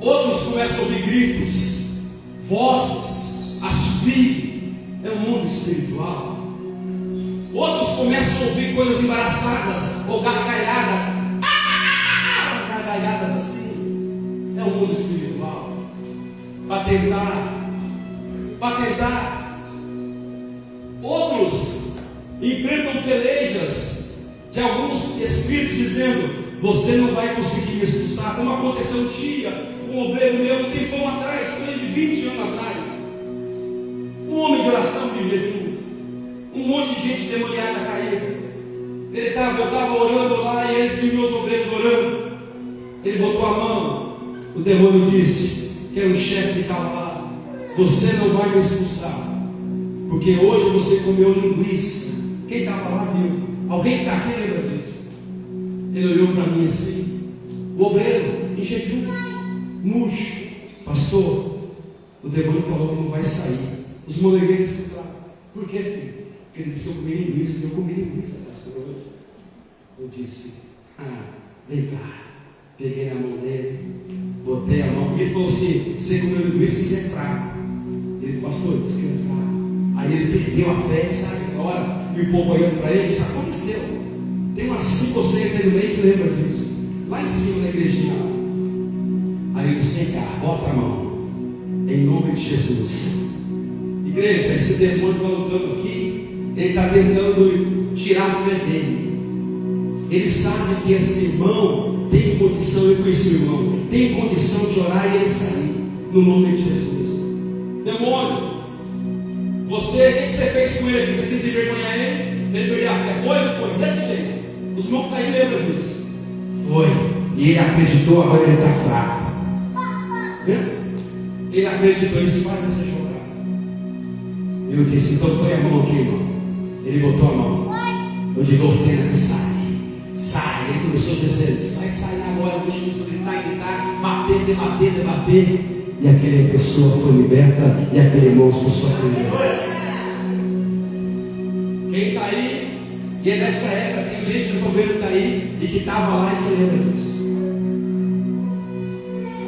Outros começam a ouvir gritos, vozes, assovio. É o mundo espiritual. Outros começam a ouvir coisas embaraçadas ou gargalhadas. Gargalhadas assim. É o mundo espiritual. Para tentar. Outros enfrentam pelejas de alguns espíritos dizendo: você não vai conseguir me expulsar, como aconteceu um dia com um obreiro meu um tempão atrás, com ele 20 anos atrás. Um homem de oração, de jejum, um monte de gente demoniada caída. Eu estava orando lá e eles viram meus obreiros orando. Ele botou a mão, o demônio disse, que era o chefe que estava lá: você não vai me expulsar, porque hoje você comeu linguiça. Quem estava lá viu. Alguém que está aqui lembra disso? Ele olhou para mim assim, o obreiro, em jejum, murcho: pastor, o demônio falou que não vai sair. Os molegueiros escutaram: por que, filho? Porque ele disse que eu comi linguiça. Eu comi linguiça, pastor, hoje. Eu disse: vem cá. Peguei na mão dele, botei a mão, e ele falou assim: você comeu linguiça, você é fraco. Ele falou: pastor, disse que ele é fraco. Aí ele perdeu a fé, sabe? Na hora, e o povo olhando para ele, isso aconteceu. Tem umas 5 ou 6 aí no meio que lembram disso. Lá em cima na igrejinha. Aí eu disse: vem cá, bota a mão. Em nome de Jesus. Igreja, esse demônio está lutando aqui. Ele está tentando tirar a fé dele. Ele sabe que esse irmão tem condição, eu conheci o irmão, tem condição de orar e ele sair. No nome de Jesus. Demônio, você, o que você fez com ele? Você quis envergonhar ele? Ele perdeu a fé. Foi ou não foi? Desse jeito. Os irmãos que estão aí lembram disso. Foi. E ele acreditou, agora ele está fraco. Ele acreditou, ele faz essa jogada. Eu disse: então põe a mão aqui, irmão. Ele botou a mão. Eu digo: ordena que sai. Sai. Ele começou a dizer: sai agora. O bicho começou a gritar, bater. E aquela pessoa foi liberta. E aquele irmão expulsou a primeira. Quem está aí, e é dessa época, tem gente que eu estou vendo que está aí e que estava lá e que lembra disso.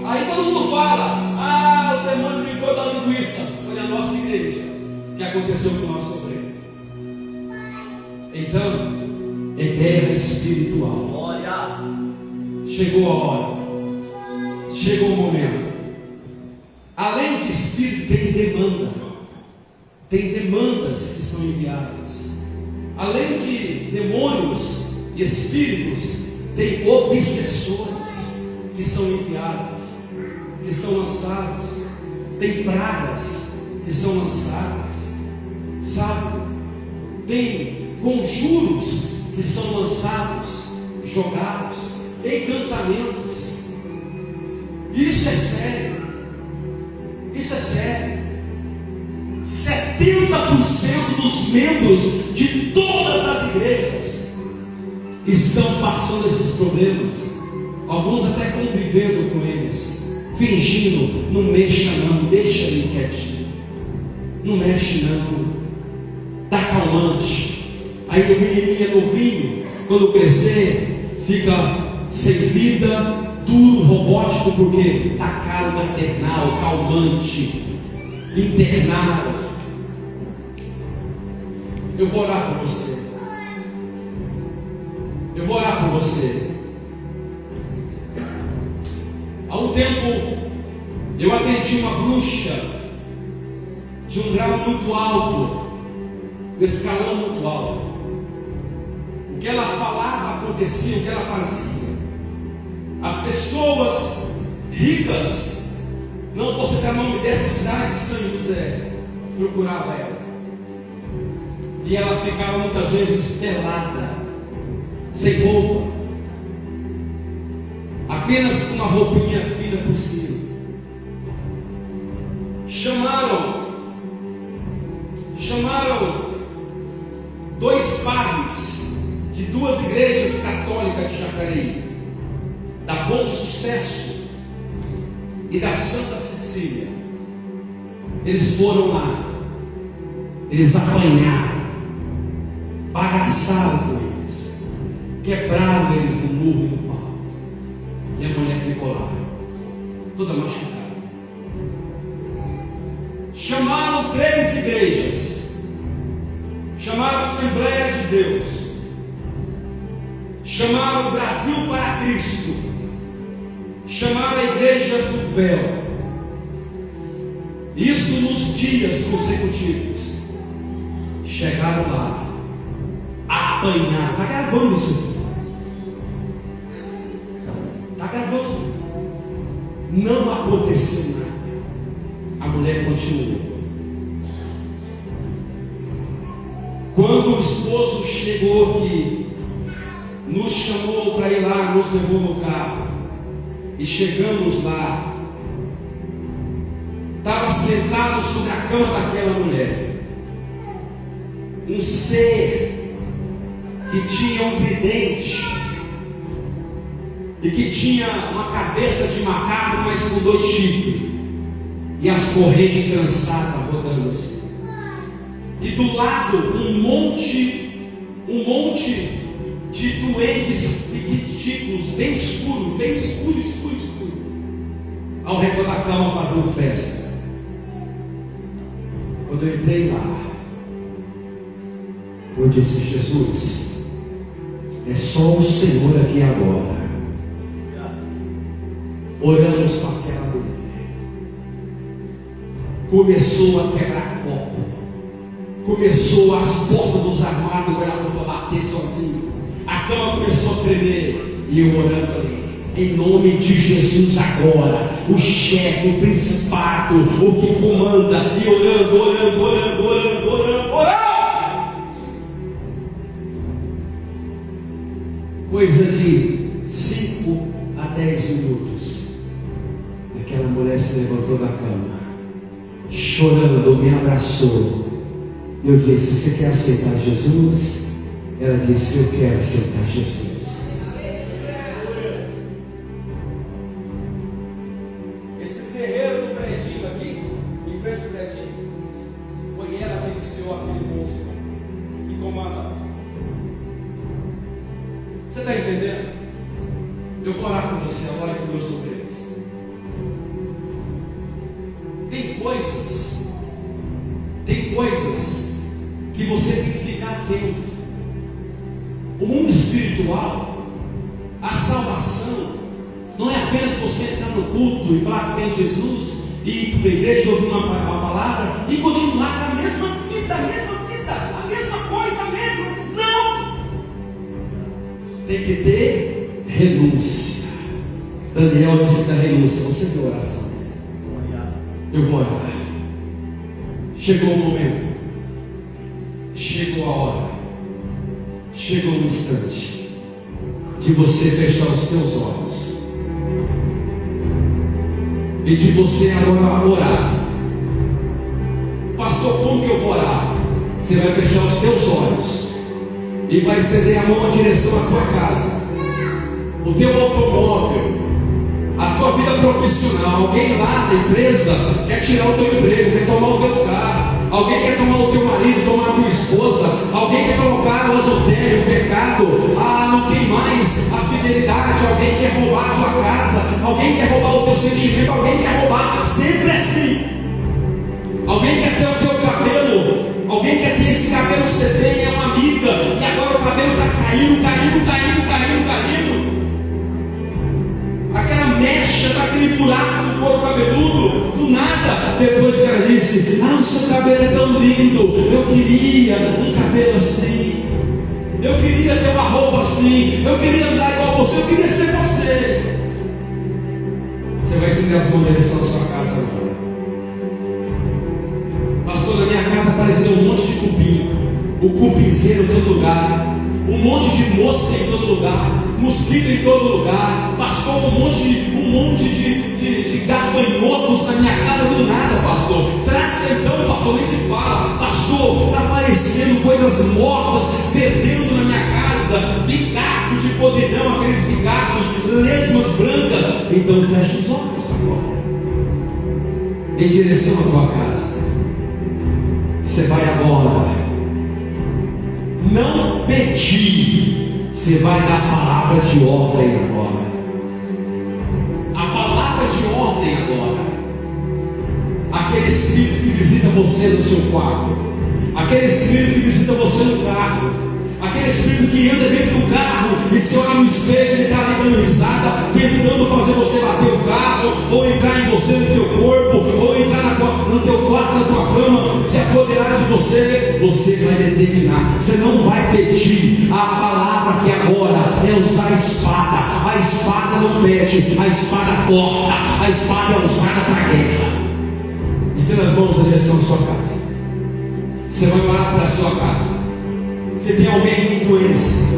Aí todo mundo fala: o demônio brincou da linguiça. Foi na nossa igreja que aconteceu com o nosso obreiro. Então, é guerra espiritual. Chegou a hora, chegou o momento Além de espírito, tem demanda. Tem demandas que são enviadas. Além de demônios e espíritos, tem obsessores que são enviados, que são lançados. Tem pragas que são lançadas, sabe? Tem conjuros que são lançados, jogados, encantamentos. Isso é sério. Isso é sério. 70% dos membros de todas as igrejas estão passando esses problemas. Alguns até convivendo com eles, fingindo, não mexa não, deixa ele quietinho, não mexe não, dá calmante. Aí o menininho é novinho, quando crescer, fica sem vida, duro, robótico, porque tacaram maternal, calmante, internado. Eu vou orar por você. Eu vou orar por você. Há um tempo eu atendi uma bruxa de um grau muito alto, de escalão muito alto. O que ela falava acontecia, o que ela fazia. As pessoas ricas, não vou citar o nome dessa cidade de São José, procurava ela. E ela ficava muitas vezes pelada, sem roupa, apenas com uma roupinha fina por cima. Chamaram 2 padres de 2 igrejas católicas de Jacareí, da Bom Sucesso e da Santa Cecília. Eles foram lá, eles apanharam, bagaçaram com eles, quebraram eles no murro e no pau, e a mulher ficou lá, toda machucada. Chamaram 3 igrejas, chamaram a Assembleia de Deus, chamaram o Brasil para Cristo, chamaram a Igreja do Véu. Isso nos dias consecutivos. Chegaram lá, apanharam. Está gravando isso aqui? Está gravando. Não aconteceu nada. A mulher continuou. Quando o esposo chegou aqui, nos chamou para ir lá, nos levou no carro, e chegamos lá, estava sentado sobre a cama daquela mulher um ser que tinha um tridente e que tinha uma cabeça de macaco, mas com 2 chifres, e as correntes trançadas rodando assim, e do lado um monte de doentes piquiticos, bem escuro, ao redor da cama fazendo festa. Quando eu entrei lá, eu disse: Jesus, é só o Senhor aqui agora. Oramos para aquela mulher, começou a quebrar copo, começou as portas dos armários, ela começou a bater sozinho, a cama começou a tremer, e eu orando ali, em nome de Jesus agora, o chefe, o principado, o que comanda, e orando. Coisa de 5 a 10 minutos, aquela mulher se levantou da cama, chorando, me abraçou. Eu disse: você quer aceitar Jesus? Ela disse: eu quero aceitar Jesus. Esse terreiro do predinho aqui, em frente ao predinho, foi ela que iniciou aquele monstro que comanda. Você está entendendo? Eu vou orar com você agora com meus obreiros. Tem coisas que você tem que ficar atento. O mundo espiritual, a salvação, não é apenas você entrar no culto e falar que tem Jesus ir para a igreja, ouvir uma palavra e continuar com a mesma vida, a mesma coisa, a mesma. Não! Tem que ter renúncia. Daniel disse da renúncia. Você viu a oração? Eu vou orar. Chegou o momento. Chegou a hora. Chegou o instante de você fechar os teus olhos e de você agora orar. Pastor, como que eu vou orar? Você vai fechar os teus olhos e vai estender a mão em direção à tua casa, o teu automóvel, a tua vida profissional. Alguém lá da empresa quer tirar o teu emprego, quer tomar o teu lugar. Alguém quer tomar o teu marido, tomar a tua esposa. Alguém quer colocar o adultério, o pecado. Não tem mais a fidelidade. Alguém quer roubar a tua casa. Alguém quer roubar o teu sentimento. Alguém quer roubar. Sempre assim. Alguém quer ter o teu cabelo. Alguém quer ter esse cabelo que você tem, é uma amiga, e agora o cabelo está caindo. Aquela mecha, aquele buraco no couro cabeludo, do nada, depois que ela disse: o seu cabelo é tão lindo, eu queria um cabelo assim, eu queria ter uma roupa assim, eu queria andar igual a você, eu queria ser você. Você vai estender as mãos em direção à sua casa agora. Pastor, na minha casa apareceu um monte de cupim, o cupinzeiro em todo lugar, um monte de mosca em todo lugar, mosquito em todo lugar. Pastor, um monte de gafanhotos na minha casa do nada, pastor. Traz então, pastor, nem se fala. Pastor, está aparecendo coisas mortas, fedendo na minha casa, bigato de podridão, aqueles bigatos, lesmas brancas. Então fecha os olhos agora, em direção à tua casa. Você vai agora não pedir, você vai dar a palavra de ordem agora. A palavra de ordem agora. Aquele espírito que visita você no seu quarto, aquele espírito que visita você no carro, aquele espírito que entra dentro do carro e se olha no espelho, ele está ali dando risada, tentando fazer você bater o carro, ou entrar em você no teu corpo, ou entrar no teu quarto, na tua cama, se apoderar de você. Você vai determinar, você não vai pedir. A palavra que agora é usar a espada. A espada não pede, a espada corta, a espada é usada para a guerra. Estenda as mãos na direção da sua casa. Você vai orar para a sua casa. Você tem alguém que tem doença,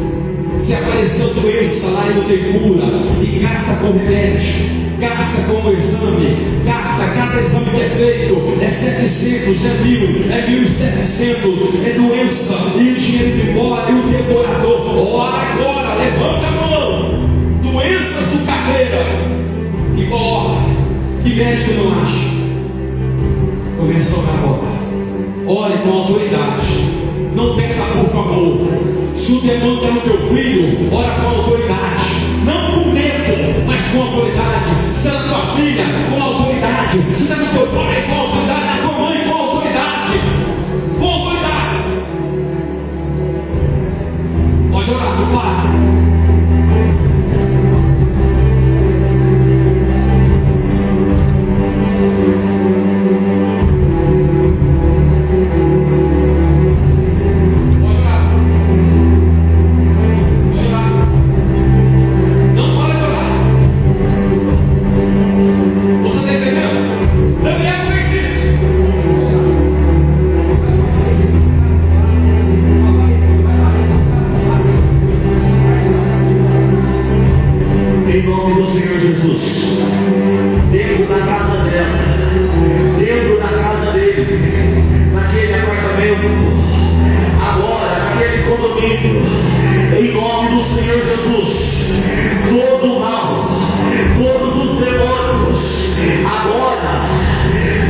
se apareceu doença lá e não tem cura, e gasta com remédio, gasta com exame, gasta cada exame que é feito, é 700, é 1000, é 1700, é doença, e o dinheiro de embora, e o devorador. Ora agora, levanta a mão. Doenças do caveira, e coloca, que médico não acha. Começa a orar agora. Ore com autoridade. Não peça por favor. Se o demônio está no teu filho, ora com autoridade. Não com medo, mas com autoridade. Se está na tua filha, com autoridade. Se está no teu pai, com autoridade. Na tua mãe, com autoridade. Com autoridade. Pode orar, não para.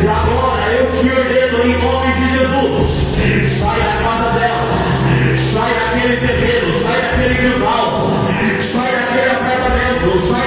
Agora eu te ordeno em nome